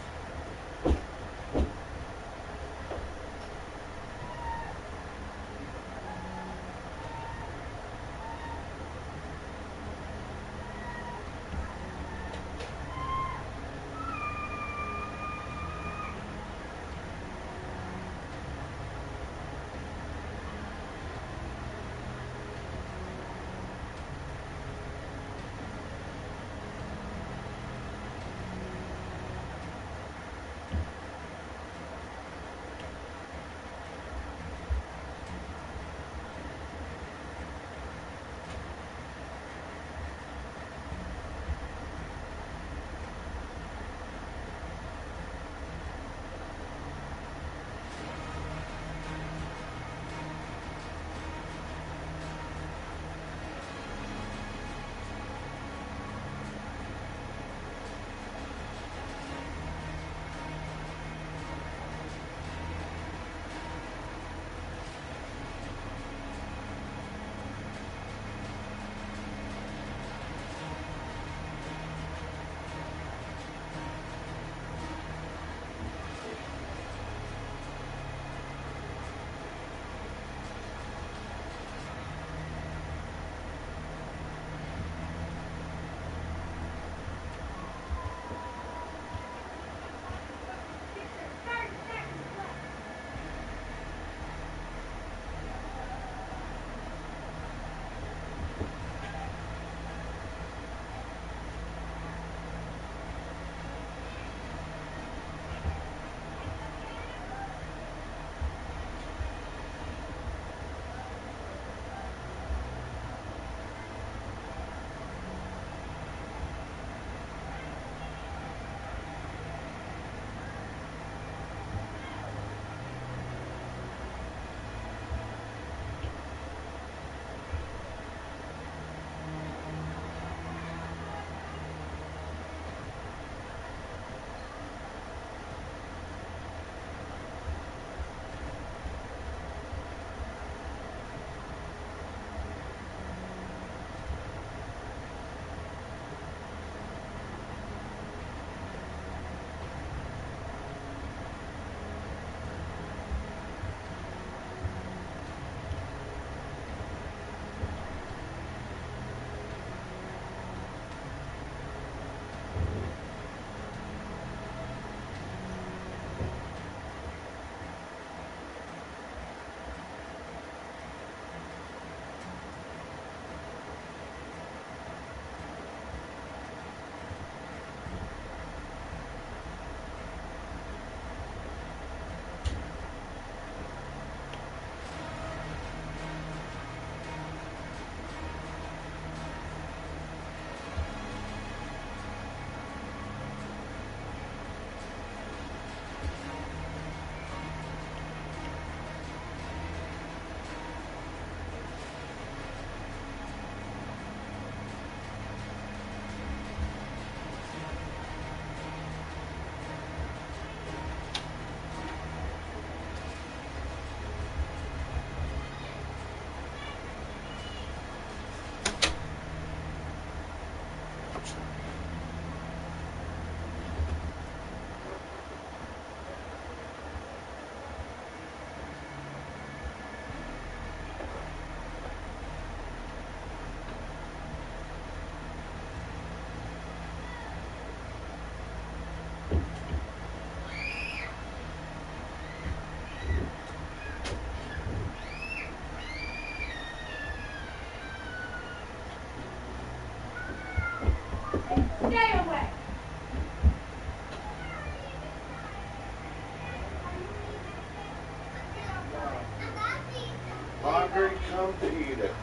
hungry, come to eat it.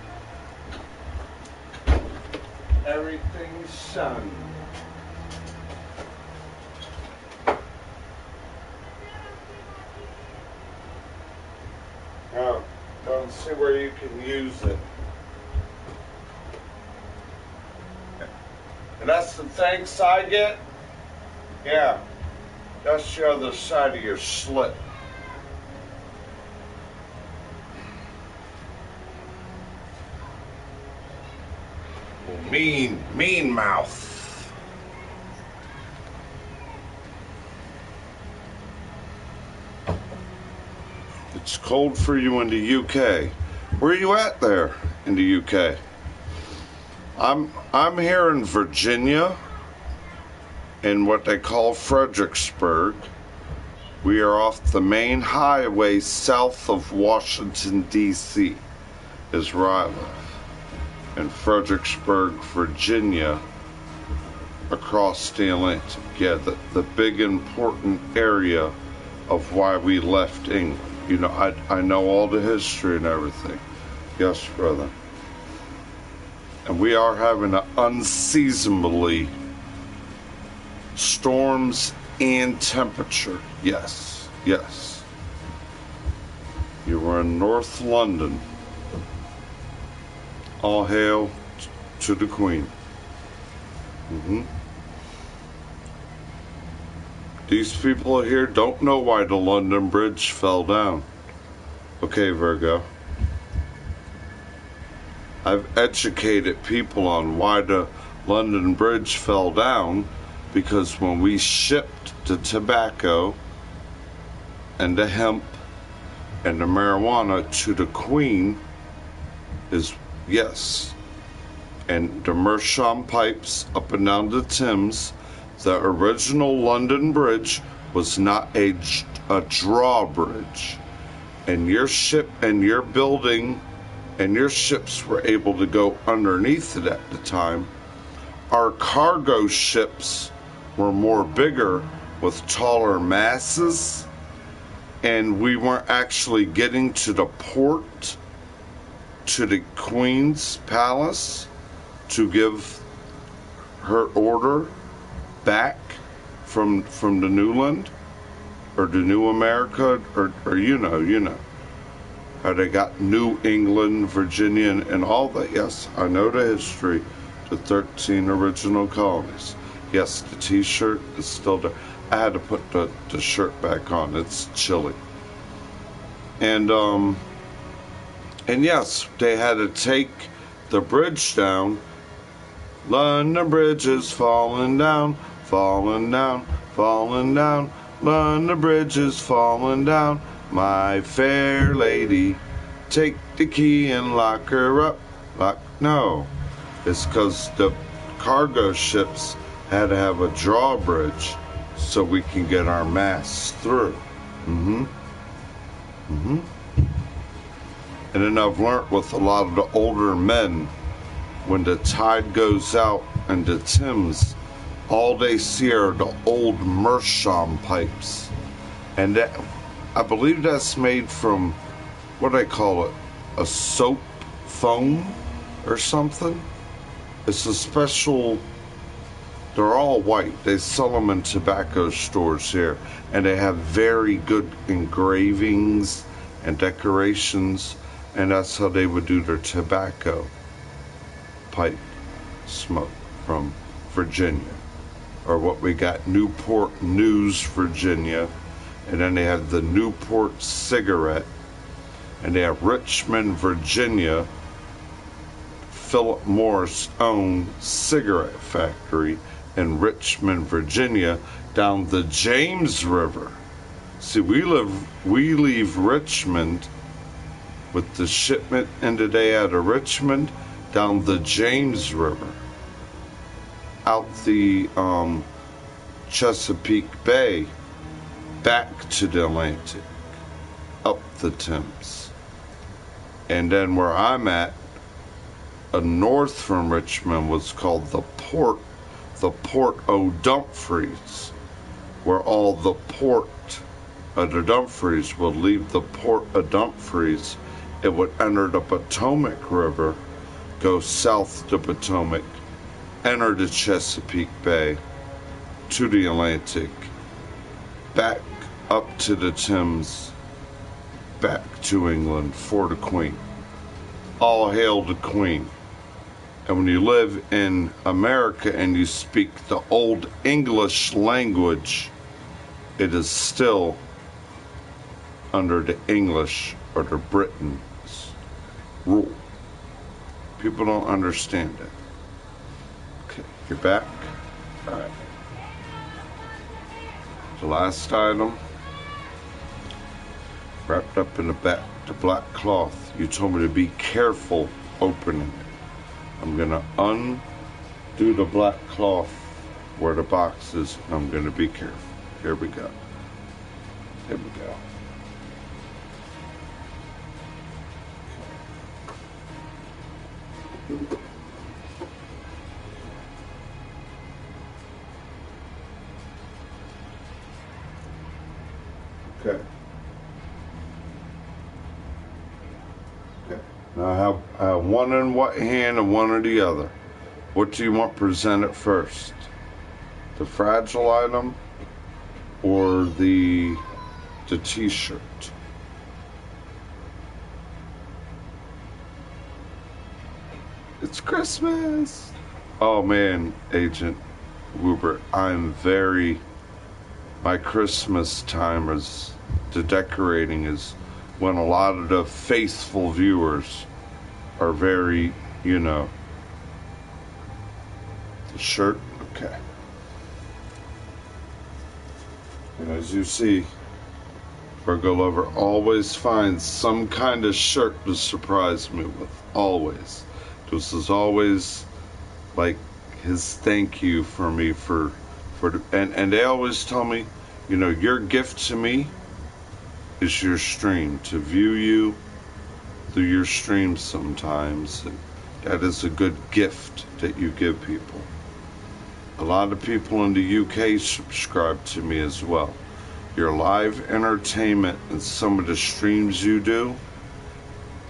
Everything's sun. Now, don't see where you can use it. And that's the thanks I get? Yeah. That's the other side of your slit. Mean mouth. It's cold for you in the UK. Where are you at there in the UK? I'm here in Virginia, in what they call Fredericksburg. We are off the main highway south of Washington, D.C. is where I live. In Fredericksburg, Virginia, across the Atlantic. Yeah, the big important area of why we left England. You know, I know all the history and everything. Yes, brother. And we are having an unseasonably storms and temperature. Yes, yes. You were in North London. All hail to the Queen. These people here don't know why the London Bridge fell down. Okay, Virgo. I've educated people on why the London Bridge fell down, because when we shipped the tobacco and the hemp and the marijuana to the Queen, is yes, and the Meerschaum pipes up and down the Thames, the original London Bridge was not a drawbridge, and your ship and your building and your ships were able to go underneath it at the time. Our cargo ships were more bigger with taller masses, and we weren't actually getting to the port, to the Queen's palace, to give her order back from the Newland or the New America, or you know how they got New England, Virginia, and all that. Yes, I know the history. The 13 original colonies. Yes, the t-shirt is still there. I had to put the shirt back on. It's chilly. And yes, they had to take the bridge down. London Bridge is falling down, falling down, falling down. London Bridge is falling down. My fair lady, take the key and lock her up. No, it's because the cargo ships had to have a drawbridge so we can get our masts through. And then I've learnt with a lot of the older men, when the tide goes out in the Thames, all they see are the old Meerschaum pipes. And that, I believe that's made from, what do they call it, a soap foam or something? It's a special, they're all white. They sell them in tobacco stores here. And they have very good engravings and decorations. And that's how they would do their tobacco pipe smoke from Virginia. Or what we got, Newport News, Virginia. And then they have the Newport cigarette. And they have Richmond, Virginia, Philip Morris owned cigarette factory in Richmond, Virginia, down the James River. See, we leave Richmond with the shipment in the day out of Richmond down the James River, out the Chesapeake Bay, back to the Atlantic, up the Thames. And then where I'm at, north from Richmond, was called the Port o' Dumfries, where all the port of the Dumfries would leave the Port of Dumfries it would enter the Potomac River, go south to Potomac, enter the Chesapeake Bay, to the Atlantic, back up to the Thames, back to England for the Queen. All hail the Queen. And when you live in America and you speak the old English language, it is still under the English or the Britain's rule. People don't understand it. Okay, you're back. All right. The last item, wrapped up in the black cloth. You told me to be careful opening it. I'm gonna undo the black cloth where the box is, and I'm gonna be careful. Here we go. Here we go. Okay. Okay. Now I have one in one hand and one in the other. What do you want presented first? The fragile item or the t-shirt? It's Christmas. Oh man, Agent Woober, my Christmas time is, the decorating is when a lot of the faithful viewers are very, the shirt, okay. And as you see, Virgo Lover always finds some kind of shirt to surprise me with, always. This is always like his thank you for me and they always tell me, your gift to me is your stream, to view you through your stream sometimes. And that is a good gift that you give people. A lot of people in the UK subscribe to me as well. Your live entertainment and some of the streams you do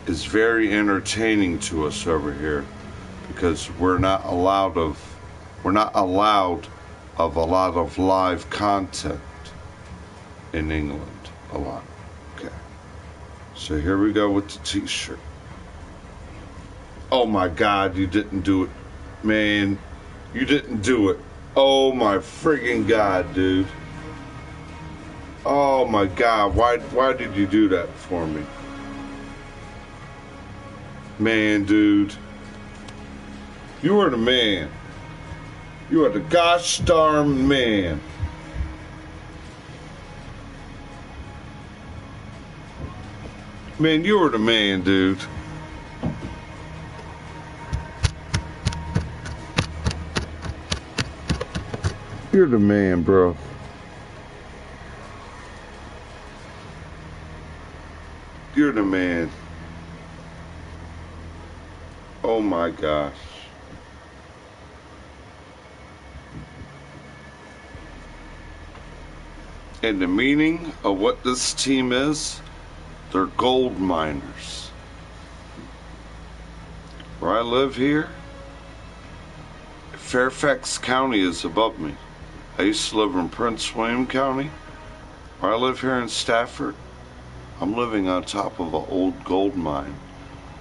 is very entertaining to us over here, because we're not allowed of a lot of live content in England. A lot. Okay. So here we go with the t-shirt. Oh my God, you didn't do it. Man, you didn't do it. Oh my friggin' God, dude. Oh my God, why did you do that for me? Man, dude. You are the man. You are the gosh darn man. Man, you are the man, dude. You're the man, bro. You're the man. Oh my gosh. And the meaning of what this team is, they're gold miners. Where I live here, Fairfax County is above me. I used to live in Prince William County. Where I live here in Stafford, I'm living on top of an old gold mine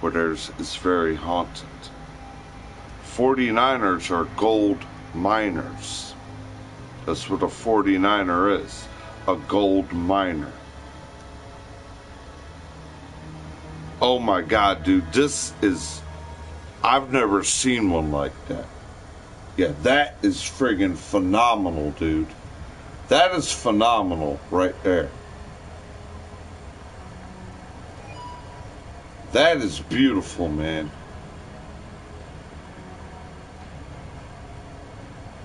where it's very haunted. 49ers are gold miners. That's what a 49er is, a gold miner. Oh my God, dude, I've never seen one like that. Yeah, that is friggin' phenomenal, dude. That is phenomenal right there. That is beautiful, man.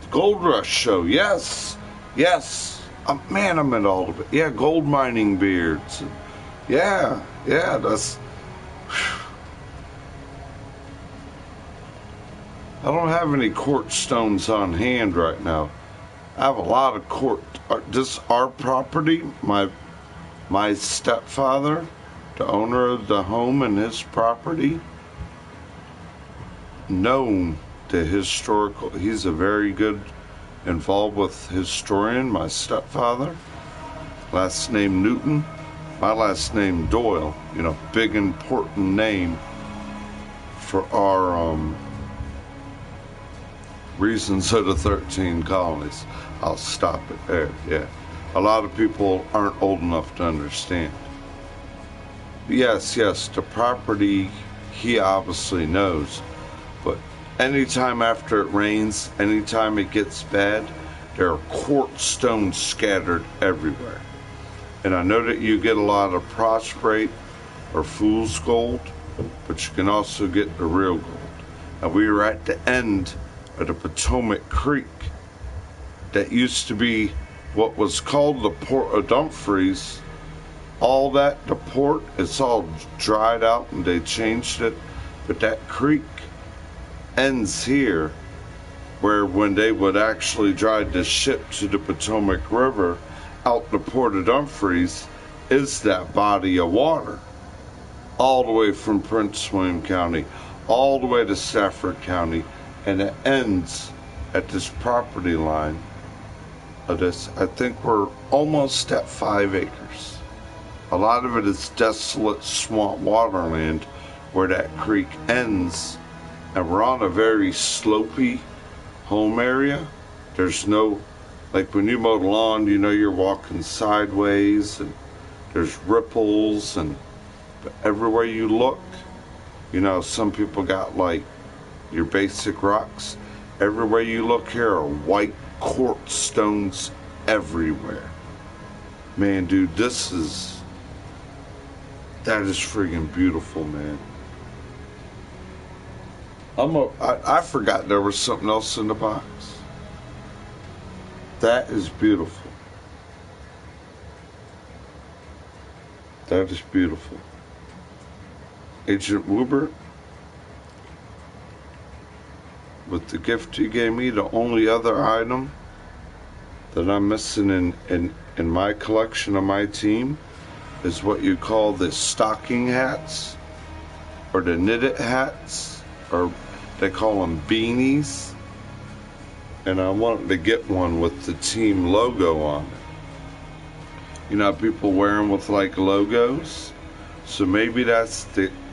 The Gold Rush show, yes. Yes. Man, I'm into all of it. Yeah, gold mining beards. Yeah, that's... I don't have any quartz stones on hand right now. I have a lot of this our property, my stepfather the owner of the home and his property, known the historical, he's a very good, involved with historian, my stepfather, last name Newton, my last name Doyle, you know, big important name for our reasons of the 13 colonies. I'll stop it there, yeah. A lot of people aren't old enough to understand. Yes, the property he obviously knows, but anytime after it rains, anytime it gets bad, there are quartz stones scattered everywhere. And I know that you get a lot of prostrate or fool's gold, but you can also get the real gold. And we were at the end of the Potomac Creek that used to be what was called the Port of Dumfries. All that, the port, it's all dried out and they changed it, but that creek ends here, where when they would actually drive the ship to the Potomac River out the Port of Dumfries, is that body of water, all the way from Prince William County, all the way to Stafford County, and it ends at this property line of this. I think we're almost at 5 acres. A lot of it is desolate swamp waterland where that creek ends, and we're on a very slopey home area. There's no, like when you mow the lawn, you know you're walking sideways, and there's ripples, and everywhere you look, you know, some people got like your basic rocks. Everywhere you look here are white quartz stones everywhere. Man, dude, that is friggin' beautiful, man. I forgot there was something else in the box. That is beautiful. That is beautiful. Agent Wubert, with the gift you gave me, the only other item that I'm missing in my collection of my team is what you call the stocking hats, or the knitted hats, or they call them beanies. And I wanted to get one with the team logo on it. You know, people wear them with like logos. So maybe that's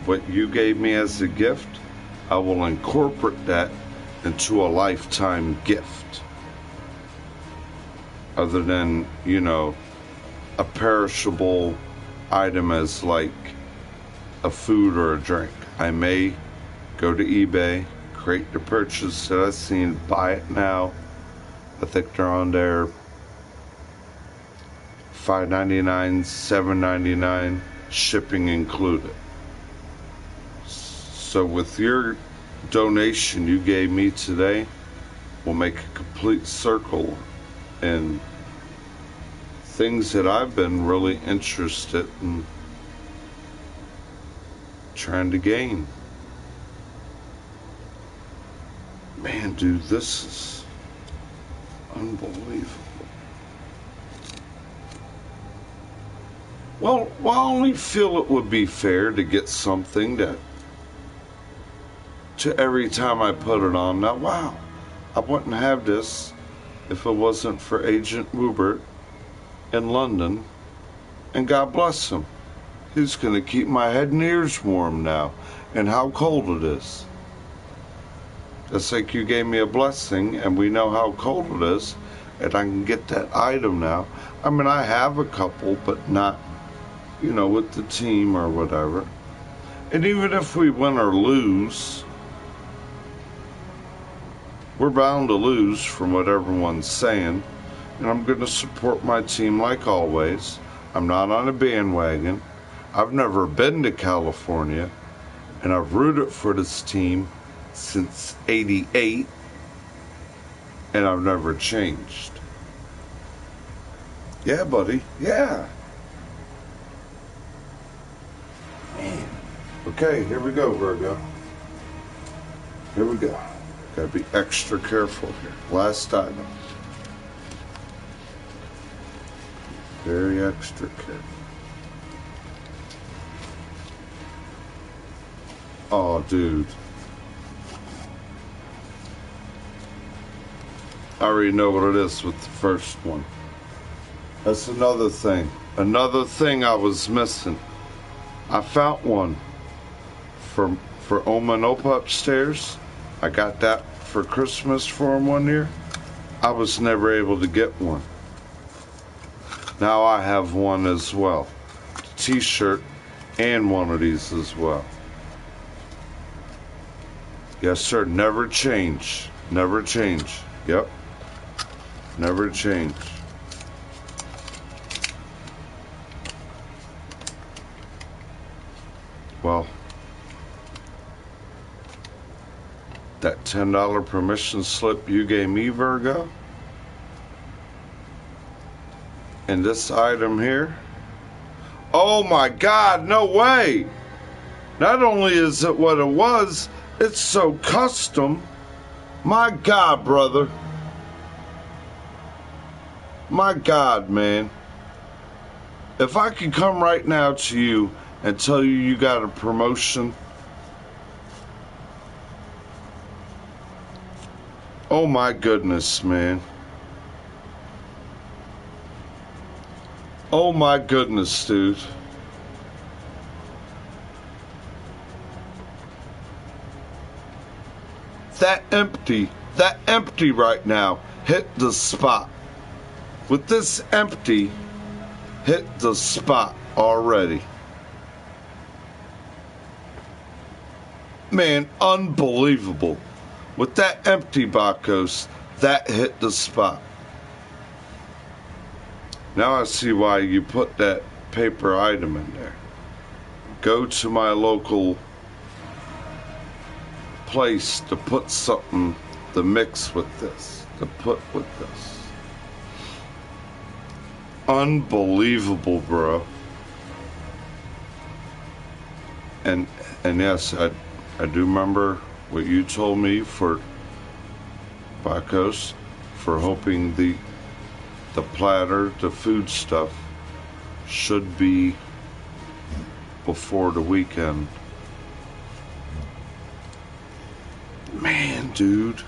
what you gave me as a gift. I will incorporate that into a lifetime gift. Other than, you know, a perishable item as like a food or a drink. I may go to eBay, create the purchase that I've seen, buy it now. I think they're on there $5.99, $7.99, shipping included. So with your donation you gave me today, we'll make a complete circle in things that I've been really interested in trying to gain. Man, dude, this is unbelievable. Well, I only feel it would be fair to get something that, to every time I put it on, now, wow, I wouldn't have this if it wasn't for Agent Wubert in London, and God bless him. He's going to keep my head and ears warm now, and how cold it is. Just like you gave me a blessing, and we know how cold it is, and I can get that item now. I mean, I have a couple, but not, you know, with the team or whatever. And even if we win or lose, we're bound to lose from what everyone's saying. And I'm going to support my team like always. I'm not on a bandwagon. I've never been to California, and I've rooted for this team since '88, and I've never changed. Yeah, buddy. Yeah. Man. Okay, here we go, Virgo. Here we go. Gotta be extra careful here. Last item. Very extra careful. Oh, dude. I already know what it is with the first one. That's another thing. Another thing I was missing. I found one for Oma and Opa upstairs. I got that for Christmas for him one year. I was never able to get one. Now I have one as well. T-shirt and one of these as well. Yes, sir. Never change. Never change. Yep. Never change. Well, that $10 permission slip you gave me, Virgo, and this item here. Oh my God, no way! Not only is it what it was, it's so custom. My God, brother. My God, man. If I could come right now to you and tell you you got a promotion. Oh my goodness, man. Oh my goodness, dude. That empty right now hit the spot. With this empty, hit the spot already. Man, unbelievable. With that empty Bacchus, that hit the spot. Now I see why you put that paper item in there. Go to my local place to put something to mix with this, to put with this. Unbelievable, bro. And yes, I do remember what you told me for Bacchus, for hoping the platter, the food stuff, should be before the weekend. Man, dude.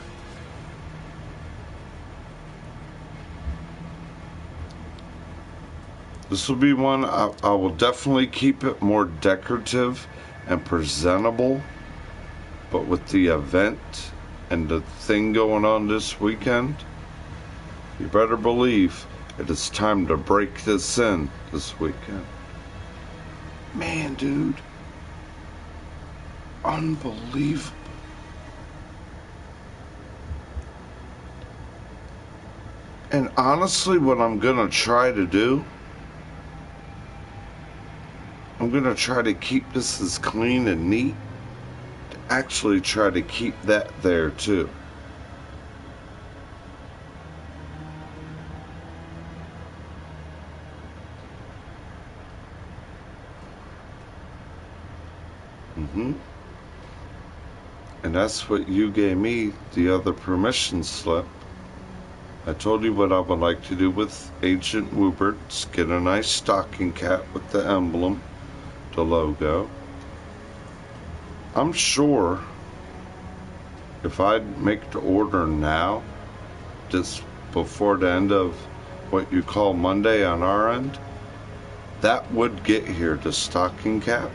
This will be one I will definitely keep it more decorative and presentable, but with the event and the thing going on this weekend, you better believe it is time to break this in this weekend. Man, dude. Unbelievable. And honestly, what I'm gonna try to do, I'm gonna try to keep this as clean and neat, to actually try to keep that there too. And that's what you gave me, the other permission slip. I told you what I would like to do with Agent Woobert's. Get a nice stocking cap with the emblem, the logo. I'm sure if I'd make the order now, just before the end of what you call Monday on our end, that would get here, the stocking cap,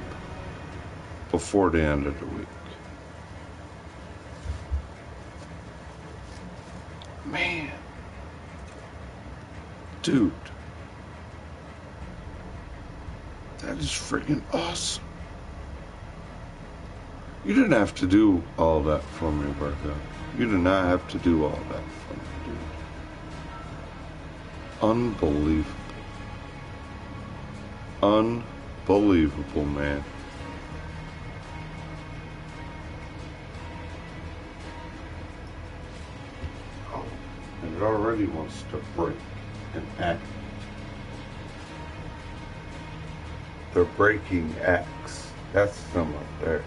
before the end of the week. Man. Dude. That is freaking awesome. You didn't have to do all that for me, Virgo. You did not have to do all that for me, dude. Unbelievable. Unbelievable, man. Oh, and it already wants to break and act. They're breaking acts. That's them up there.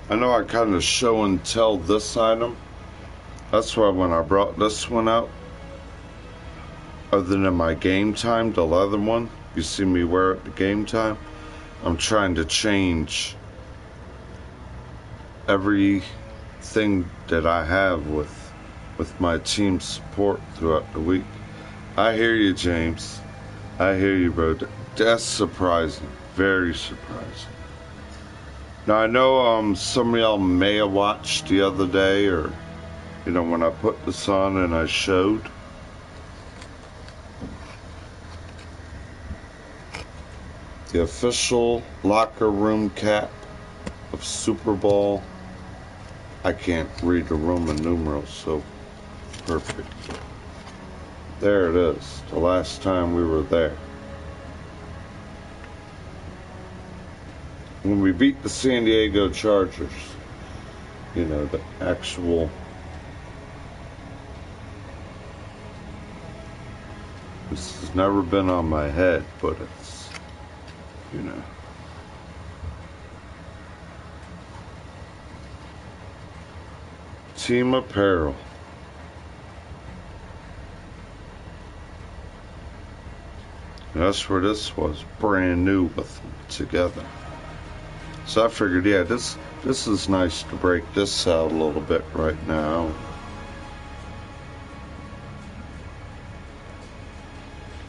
I know I kind of show and tell this item. That's why when I brought this one out, other than my game time, the leather one, you see me wear it at game time, I'm trying to change everything that I have with my team support throughout the week. I hear you, James. I hear you, bro. That's surprising. Very surprising. Now, I know some of y'all may have watched the other day, or, you know, when I put this on and I showed. The official locker room cap of Super Bowl. I can't read the Roman numerals, so perfect. There it is, the last time we were there. When we beat the San Diego Chargers, you know, the actual, this has never been on my head, but it's, you know. Team apparel. And that's where this was, brand new with them together. So I figured, yeah, this is nice to break this out a little bit right now.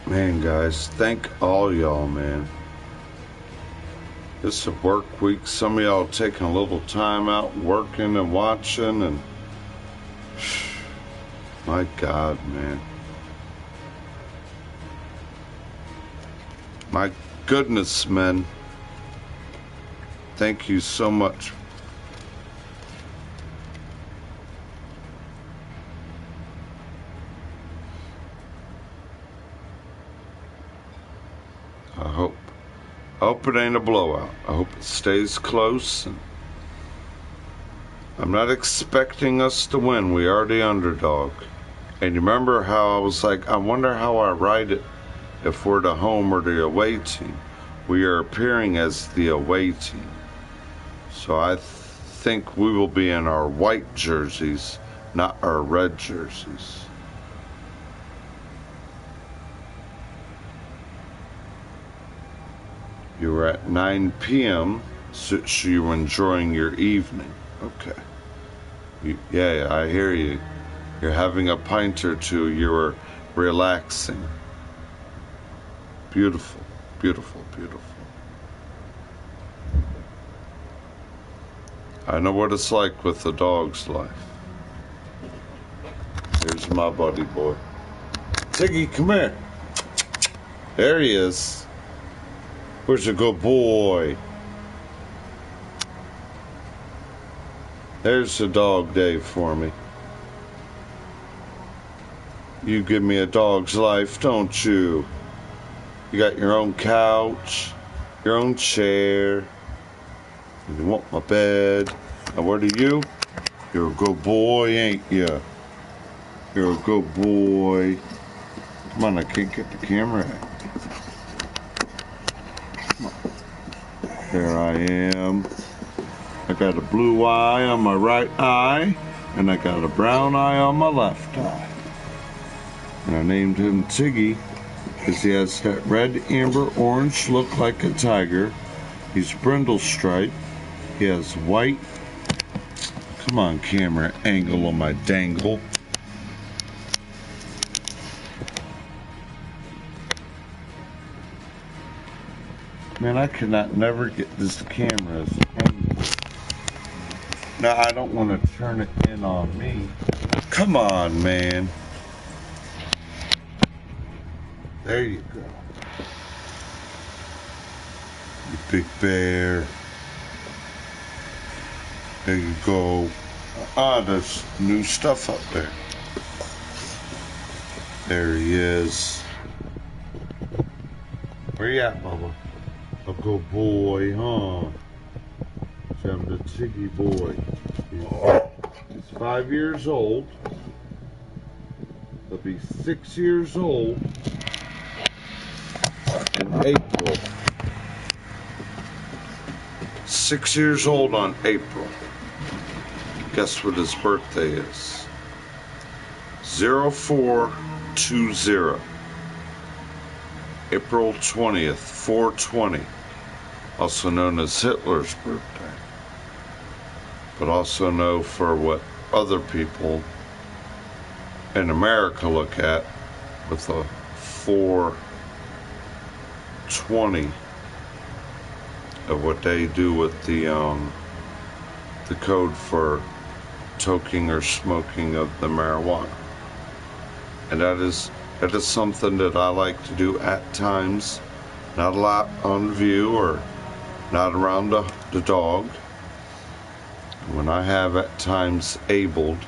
Man, guys, thank all y'all, man. This is a work week. Some of y'all taking a little time out working and watching, and my God, man. My goodness, men. Thank you so much. I hope it ain't a blowout. I hope it stays close. And I'm not expecting us to win. We are the underdog. And you remember how I was like, I wonder how I write it if we're the home or the away team. We are appearing as the away team. So I think we will be in our white jerseys, not our red jerseys. You were at 9 p.m., so you were enjoying your evening. Okay. Yeah, I hear you. You're having a pint or two. You were relaxing. Beautiful, beautiful, beautiful. I know what it's like with the dog's life. Here's my buddy boy. Tiggy, come here. There he is. Where's a good boy? There's a dog day for me. You give me a dog's life, don't you? You got your own couch, your own chair. You want my bed. Now what are you? You're a good boy, ain't you? You're a good boy. Come on, I can't get the camera out. There I am. I got a blue eye on my right eye, and I got a brown eye on my left eye. And I named him Tiggy because he has that red, amber, orange look like a tiger. He's brindle striped. He has white. Come on, camera angle on my dangle. Man, I cannot never get this camera's angle. Now, I don't want to turn it in on me. Come on, man. There you go. You big bear. There you go. There's new stuff up there. There he is. Where you at, Bubba? A good boy, huh? I'm the Tiggy boy. He's 5 years old. He'll be 6 years old in April. 6 years old on April. Guess what his birthday is? 0420. April 20th, 420. Also known as Hitler's birthday. But also know for what other people in America look at with a 420 of what they do with the code for toking or smoking of the marijuana. And that is something that I like to do at times. Not a lot on view or not around the dog. When I have at times abled,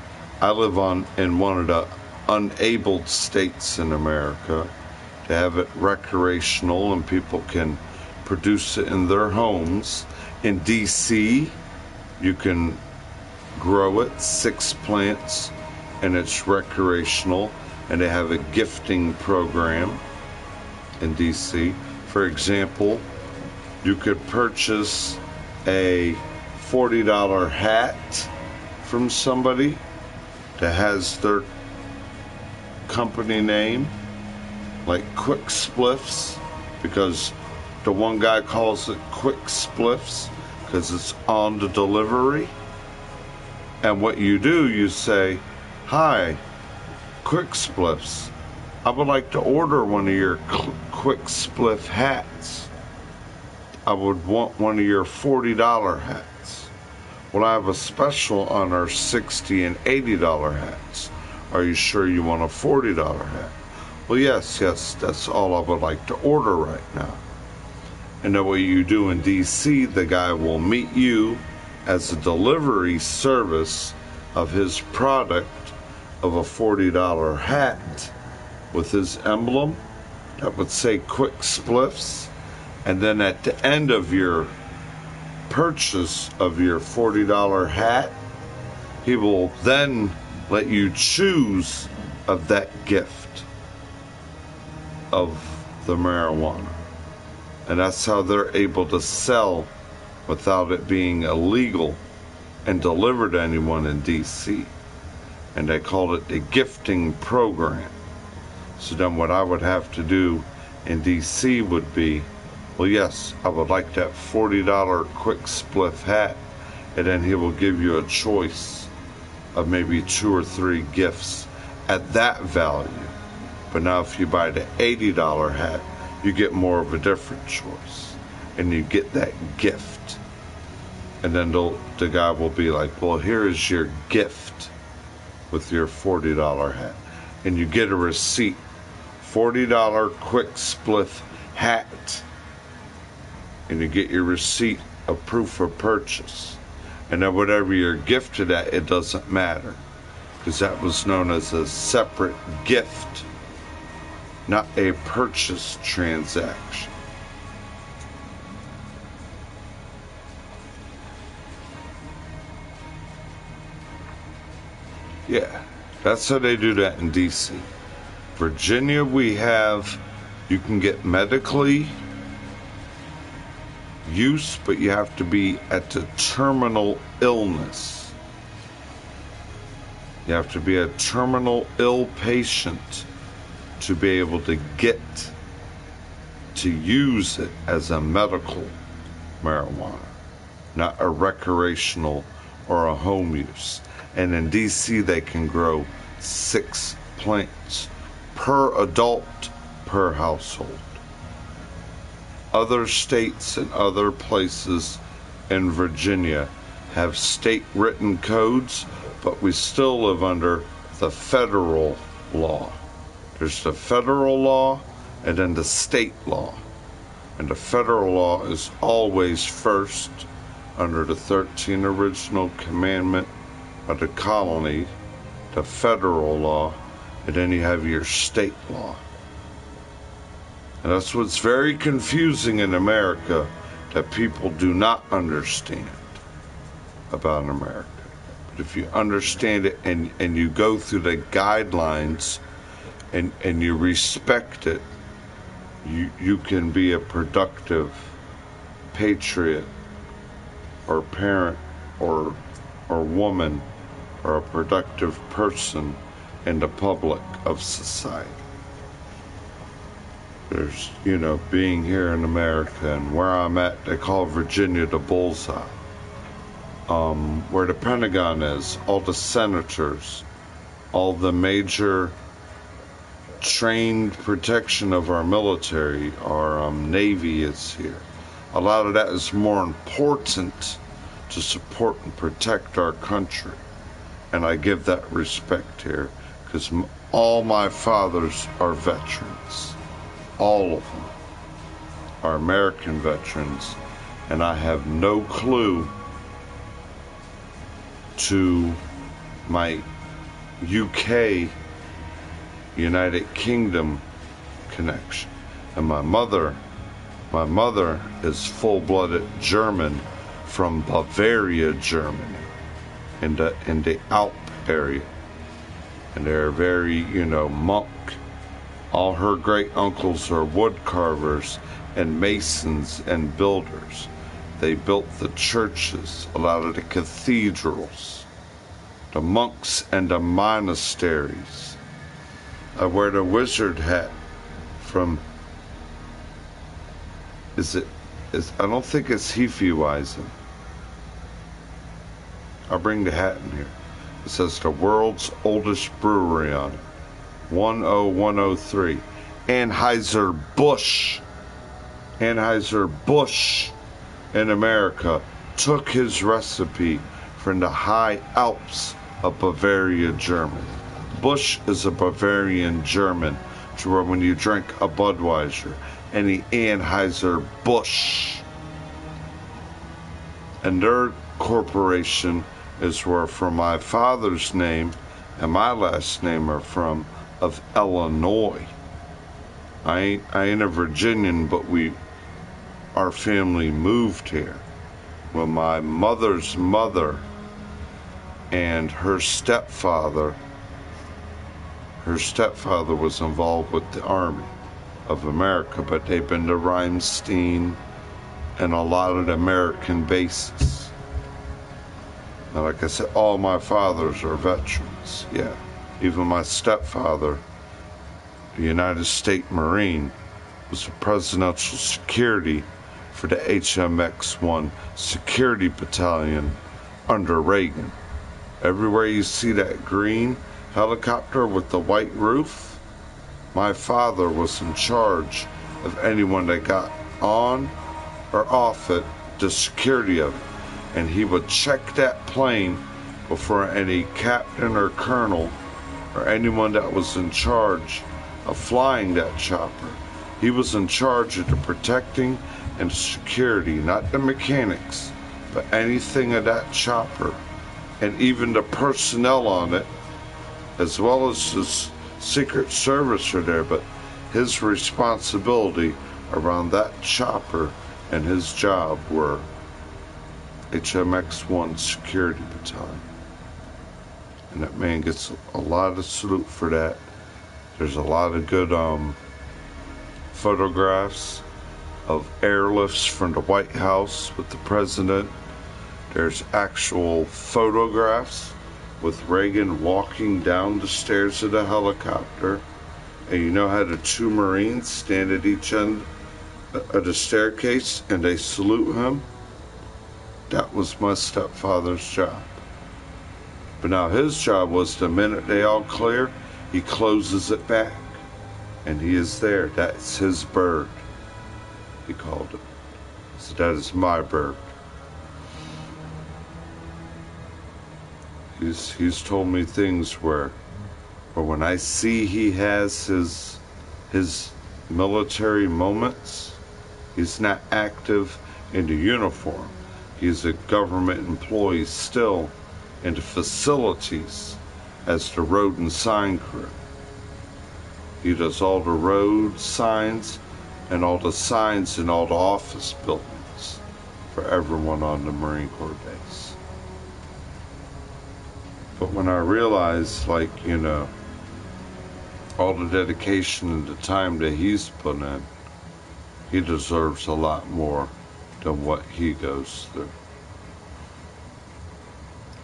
I live in one of the unabled states in America to have it recreational and people can produce it in their homes. In DC, you can grow it, 6 plants, and it's recreational, and they have a gifting program in DC. For example, you could purchase a $40 hat from somebody that has their company name, like Quick Spliffs, because the one guy calls it Quick Spliffs because it's on the delivery. And what you do, you say, "Hi, Quick Spliffs, I would like to order one of your Quick Spliff hats. I would want one of your $40 hats. Well, I have a special on our $60 and $80 hats. Are you sure you want a $40 hat?" Well, yes, that's all I would like to order right now. And then what you do in DC, the guy will meet you as a delivery service of his product of a $40 hat with his emblem that would say Quick Spliffs. And then at the end of your purchase of your $40 hat, he will then let you choose of that gift of the marijuana. And that's how they're able to sell without it being illegal and delivered to anyone in DC. And they called it the gifting program. So then what I would have to do in DC would be, well, yes, I would like that $40 Quick Spliff hat, and then he will give you a choice of maybe 2 or 3 gifts at that value. But now if you buy the $80 hat, you get more of a different choice, and you get that gift. And then the guy will be like, "Well, here is your gift with your $40 hat." And you get a receipt, $40 Quick Spliff hat. And you get your receipt of proof of purchase. And then whatever you're gifted at, it doesn't matter. Because that was known as a separate gift, not a purchase transaction. Yeah, that's how they do that in DC. Virginia, you can get medically use, but you have to be at the terminal illness. You have to be a terminal ill patient to be able to get to use it as a medical marijuana, not a recreational or a home use. And in DC, they can grow 6 plants per adult per household. Other states and other places in Virginia have state written codes, but we still live under the federal law. There's the federal law and then the state law. And the federal law is always first under the 13 original commandment of the colony, the federal law, and then you have your state law. And that's what's very confusing in America, that people do not understand about America. But if you understand it and you go through the guidelines and you respect it, you can be a productive patriot or parent or woman or a productive person in the public of society. There's, you know, being here in America and where I'm at, they call Virginia the bullseye. Where the Pentagon is, all the senators, all the major trained protection of our military, our Navy is here. A lot of that is more important to support and protect our country. And I give that respect here because all my fathers are veterans. All of them are American veterans. And I have no clue to my UK, United Kingdom connection. And my mother is full-blooded German from Bavaria, Germany, in the Alp area. And they're very, you know, monk. All her great uncles are wood carvers and masons and builders. They built the churches, a lot of the cathedrals, the monks and the monasteries. I wear the wizard hat from, I don't think it's Hefeweizen. I'll bring the hat in here. It says the world's oldest brewery on it. 10103. Anheuser-Busch. Anheuser-Busch in America took his recipe from the high Alps of Bavaria, Germany. Busch is a Bavarian German, to where when you drink a Budweiser, any Anheuser-Busch. And their corporation is where from my father's name and my last name are from, of Illinois. I ain't a Virginian, but our family moved here. When my mother's mother and her stepfather was involved with the Army of America, but they've been to Rheinstein and a lot of the American bases. And like I said, all my fathers are veterans, yeah. Even my stepfather, the United States Marine, was the presidential security for the HMX-1 security battalion under Reagan. Everywhere you see that green helicopter with the white roof, my father was in charge of anyone that got on or off it, the security of it. And he would check that plane before any captain or colonel or anyone that was in charge of flying that chopper. He was in charge of the protecting and the security, not the mechanics, but anything of that chopper. And even the personnel on it, as well as his Secret Service are there, but his responsibility around that chopper and his job were HMX-1 security battalion. And that man gets a lot of salute for that. There's a lot of good photographs of airlifts from the White House with the president. There's actual photographs with Reagan walking down the stairs of the helicopter. And you know how the two Marines stand at each end of the staircase and they salute him? That was my stepfather's job. But now his job was the minute they all clear, he closes it back. And he is there. That's his bird, he called it. So that is my bird. He's told me things where when I see he has his military moments, he's not active in the uniform. He's a government employee still in the facilities as the road and sign crew. He does all the road signs and all the signs in all the office buildings for everyone on the Marine Corps base. But when I realized, like, you know, all the dedication and the time that he's put in, he deserves a lot more than what he goes through.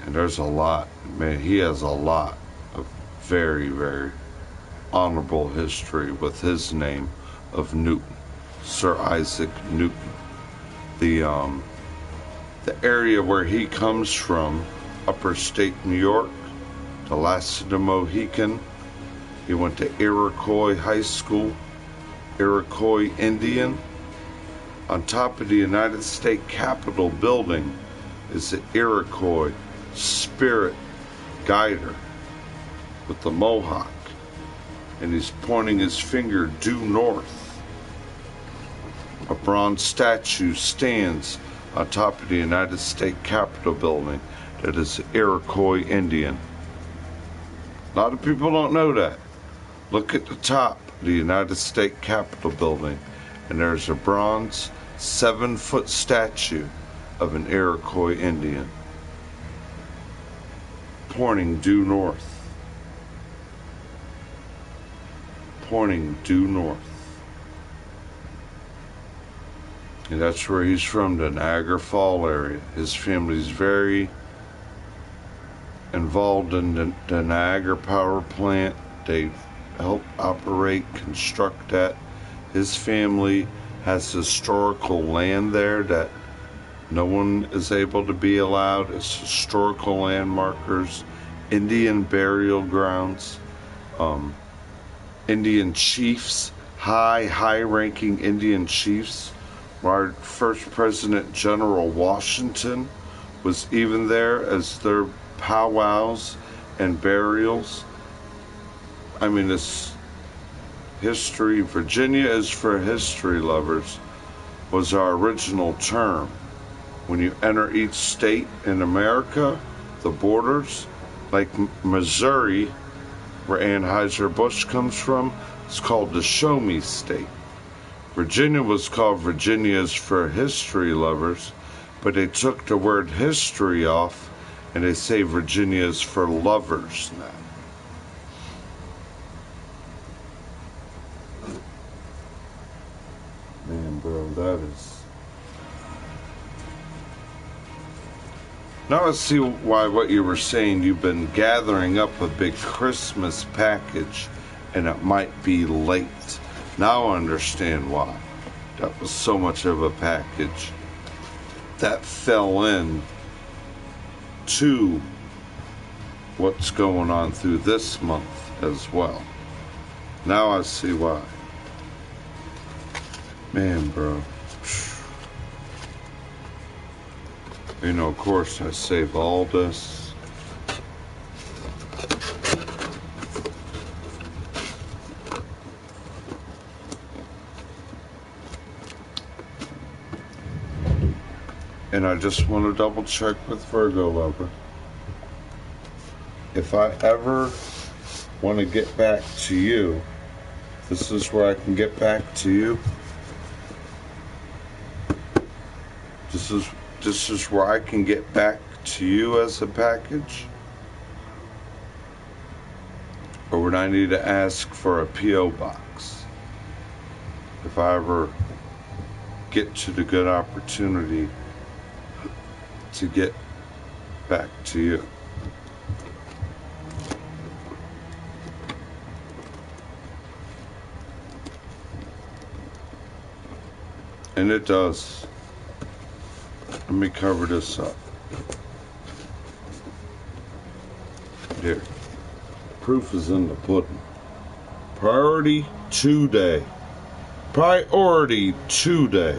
And there's a lot, man, he has a lot of very, very honorable history with his name of Newton, Sir Isaac Newton. The area where he comes from, upper state New York, the last of the Mohican. He went to Iroquois High School, Iroquois Indian. On top of the United States Capitol building is the Iroquois spirit guider with the mohawk, and he's pointing his finger due north. A bronze statue stands on top of the United States Capitol building that is Iroquois Indian. A lot of people don't know that. Look at the top of the United States Capitol building, and there's a bronze 7-foot statue of an Iroquois Indian pointing due north. Pointing due north. And that's where he's from, the Niagara Falls area. His family's very involved in the Niagara power plant. They help operate, construct that. His family has historical land there that no one is able to be allowed. It's historical landmarkers, Indian burial grounds, Indian chiefs, high-ranking Indian chiefs. Our first President General Washington was even there as their powwows and burials. I mean, it's history. Virginia is for history lovers was our original term. When you enter each state in America, the borders, like Missouri, where Anheuser-Busch comes from, it's called the Show Me State. Virginia was called Virginia's for history lovers, but they took the word history off and they say Virginia's for lovers now. Man, bro, that is... Now I see why what you were saying, you've been gathering up a big Christmas package and it might be late. Now I understand why. That was so much of a package that fell in to what's going on through this month as well. Now I see why. Man, bro. You know, of course, I save all this. And I just want to double check with Virgo Lover. If I ever want to get back to you, this is where I can get back to you. This is where I can get back to you as a package? Or would I need to ask for a P.O. box? If I ever get to the good opportunity to get back to you. And it does. Let me cover this up. Here. Proof is in the pudding. Priority today. Priority today.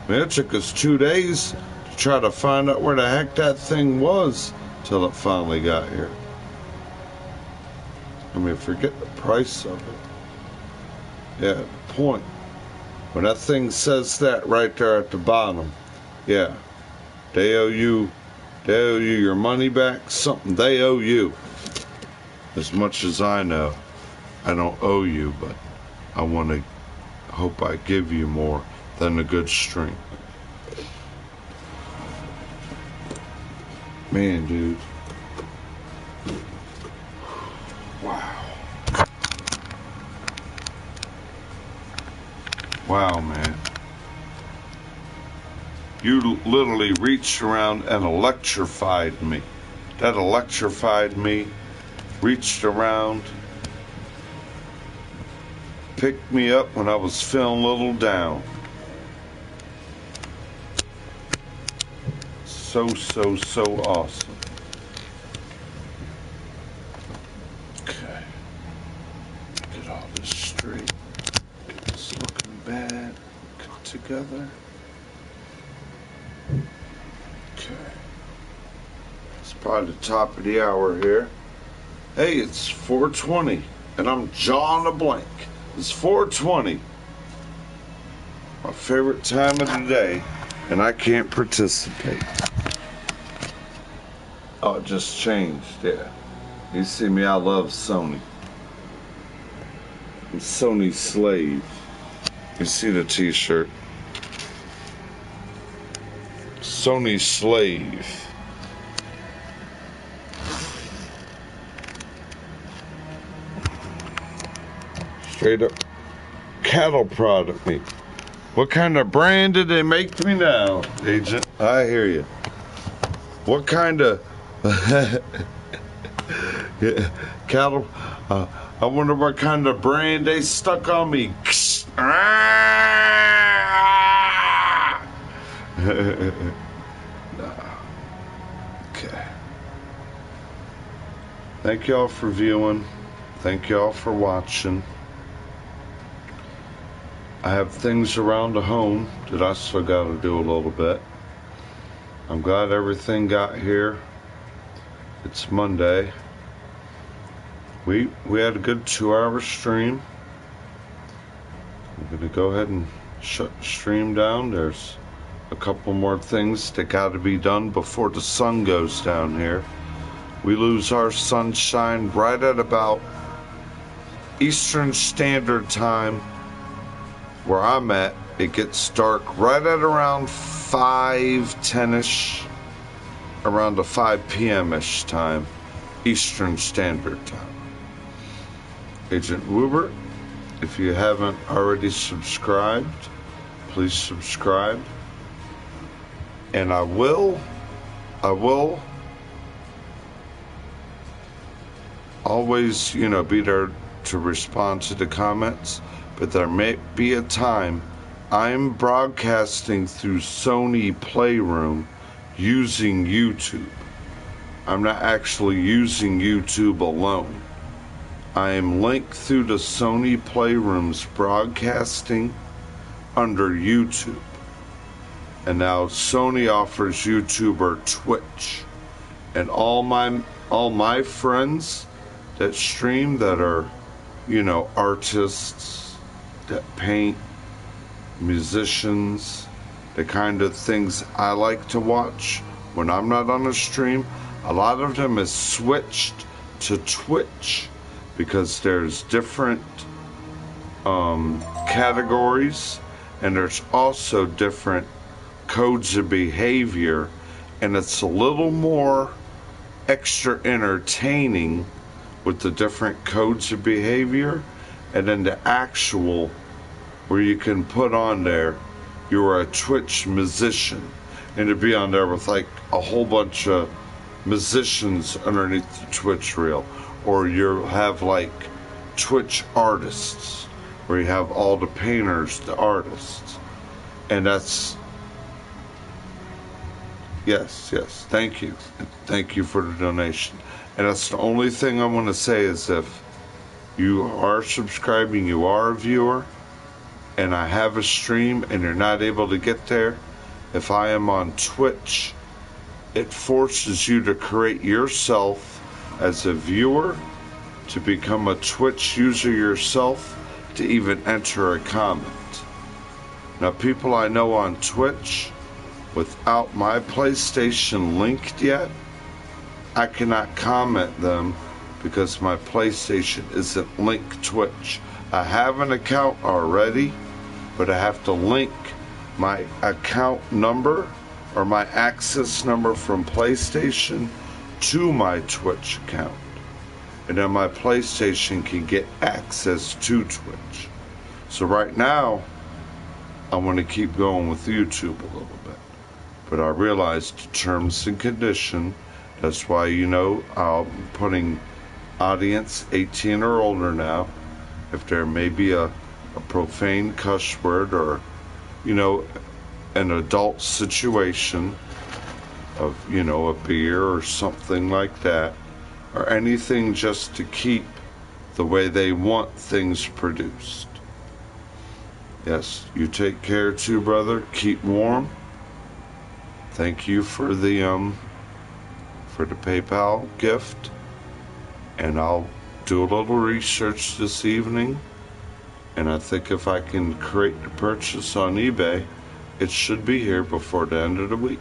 Man, it took us 2 days to try to find out where the heck that thing was till it finally got here. I mean, forget the price of it. Yeah, point. When that thing says that right there at the bottom, yeah, they owe you your money back, something they owe you. As much as I know, I don't owe you, but I want to hope I give you more than a good string. Man, dude. Wow. Wow, man. You literally reached around and electrified me. That electrified me, reached around, picked me up when I was feeling a little down. So awesome. Okay. Get all this straight. Get this looking bad. Get together. Okay. It's probably the top of the hour here. Hey, it's 4:20 and I'm jawing a blank. It's 4:20. My favorite time of the day, and I can't participate. Oh, it just changed, yeah. You see me, I love Sony. I'm Sony's slave. You see the t-shirt. Sony's slave. Straight up cattle product meat. What kind of brand did they make me now, Agent? I hear you. What kind of yeah, cattle? I wonder what kind of brand they stuck on me. No. Okay. Thank y'all for viewing. Thank y'all for watching. I have things around the home that I still got to do a little bit. I'm glad everything got here. It's Monday. We had a good 2-hour stream. I'm gonna go ahead and shut the stream down. There's a couple more things that got to be done before the sun goes down here. We lose our sunshine right at about Eastern Standard Time. Where I'm at, it gets dark right at around 5:10ish, around the 5 p.m.ish time, Eastern Standard Time. Agent Woober, if you haven't already subscribed, please subscribe. And I will always, be there to respond to the comments. But there may be a time I'm broadcasting through Sony Playroom using YouTube. I'm not actually using YouTube alone. I am linked through the Sony Playrooms broadcasting under YouTube. And now Sony offers YouTube or Twitch. And all my friends that stream that are, artists, that paint, musicians, the kind of things I like to watch when I'm not on a stream, a lot of them is switched to Twitch because there's different categories and there's also different codes of behavior, and it's a little more extra entertaining with the different codes of behavior. And then the actual, where you can put on there, you're a Twitch musician. And to be on there with like a whole bunch of musicians underneath the Twitch reel. Or you have like Twitch artists, where you have all the painters, the artists. And that's, yes, thank you. Thank you for the donation. And that's the only thing I want to say is if you are subscribing, you are a viewer, and I have a stream and you're not able to get there, if I am on Twitch, it forces you to create yourself as a viewer, to become a Twitch user yourself, to even enter a comment. Now, people I know on Twitch, without my PlayStation linked yet, I cannot comment them because my PlayStation isn't linked Twitch. I have an account already, but I have to link my account number or my access number from PlayStation to my Twitch account. And then my PlayStation can get access to Twitch. So right now, I want to keep going with YouTube a little bit. But I realized terms and condition. That's why, I'm putting audience 18 or older now. If there may be a profane cuss word or, an adult situation of, a beer or something like that, or anything just to keep the way they want things produced. Yes, you take care too, brother. Keep warm. Thank you for the PayPal gift. And I'll do a little research this evening. And I think if I can create the purchase on eBay, it should be here before the end of the week.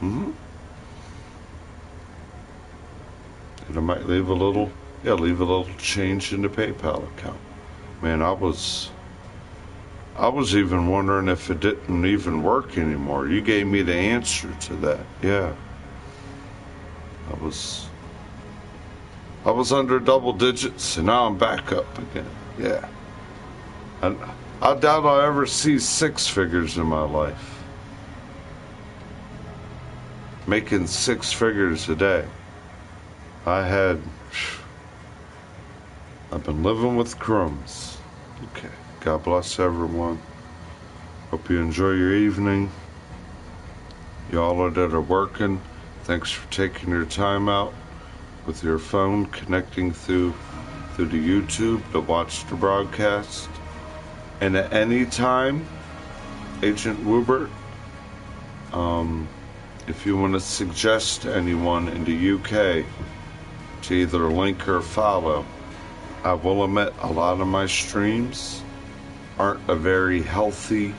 And I might leave a little change in the PayPal account. Man, I was even wondering if it didn't even work anymore. You gave me the answer to that. Yeah. I was under double digits and now I'm back up again. Yeah. And I doubt I'll ever see six figures in my life. Making six figures a day. I've been living with crumbs. Okay. God bless everyone. Hope you enjoy your evening. Y'all that are working, thanks for taking your time out with your phone, connecting through the YouTube to watch the broadcast. And at any time, Agent Wubert, if you want to suggest to anyone in the UK to either link or follow, I will admit a lot of my streams aren't a very healthy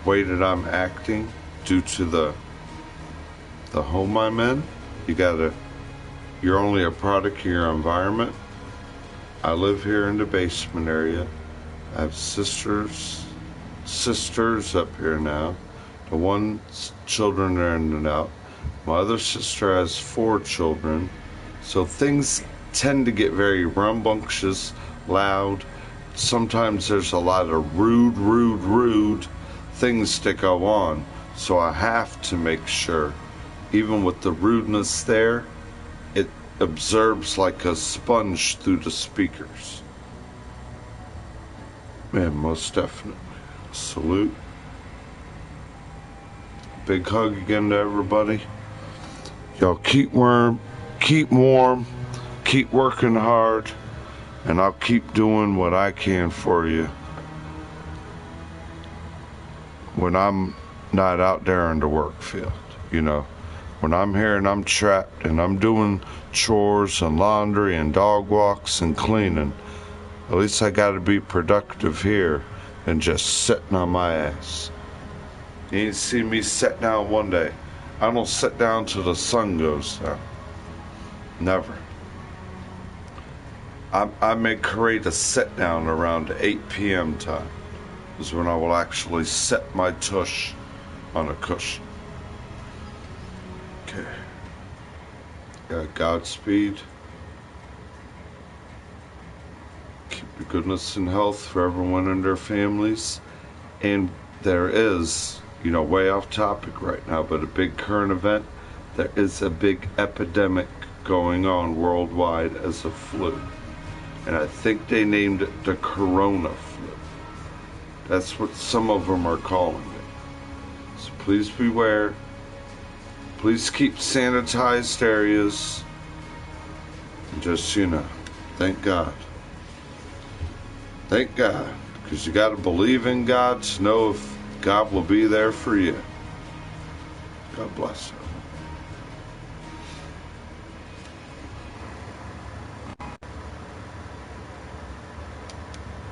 way that I'm acting due to the home I'm in. You're only a product of your environment. I live here in the basement area. I have sisters up here now. The one's children are in and out. My other sister has 4 children. So things tend to get very rambunctious, loud. Sometimes there's a lot of rude things that go on. So I have to make sure, even with the rudeness there, it absorbs like a sponge through the speakers. Man, most definitely. Salute. Big hug again to everybody. Y'all keep warm, keep working hard, and I'll keep doing what I can for you when I'm not out there in the work field, When I'm here and I'm trapped and I'm doing chores and laundry and dog walks and cleaning, at least I gotta be productive here and just sitting on my ass. You ain't see me sit down one day. I don't sit down till the sun goes down. Never. I may create a sit down around 8 p.m. time. Is when I will actually set my tush on a cushion. Okay. Godspeed. Keep the goodness and health for everyone and their families. And there is, way off topic right now, but a big current event. There is a big epidemic going on worldwide as a flu. And I think they named it the Corona flu. That's what some of them are calling it. So please beware. Please keep sanitized areas. And just, thank God. Thank God. Because you got to believe in God to know if God will be there for you. God bless you.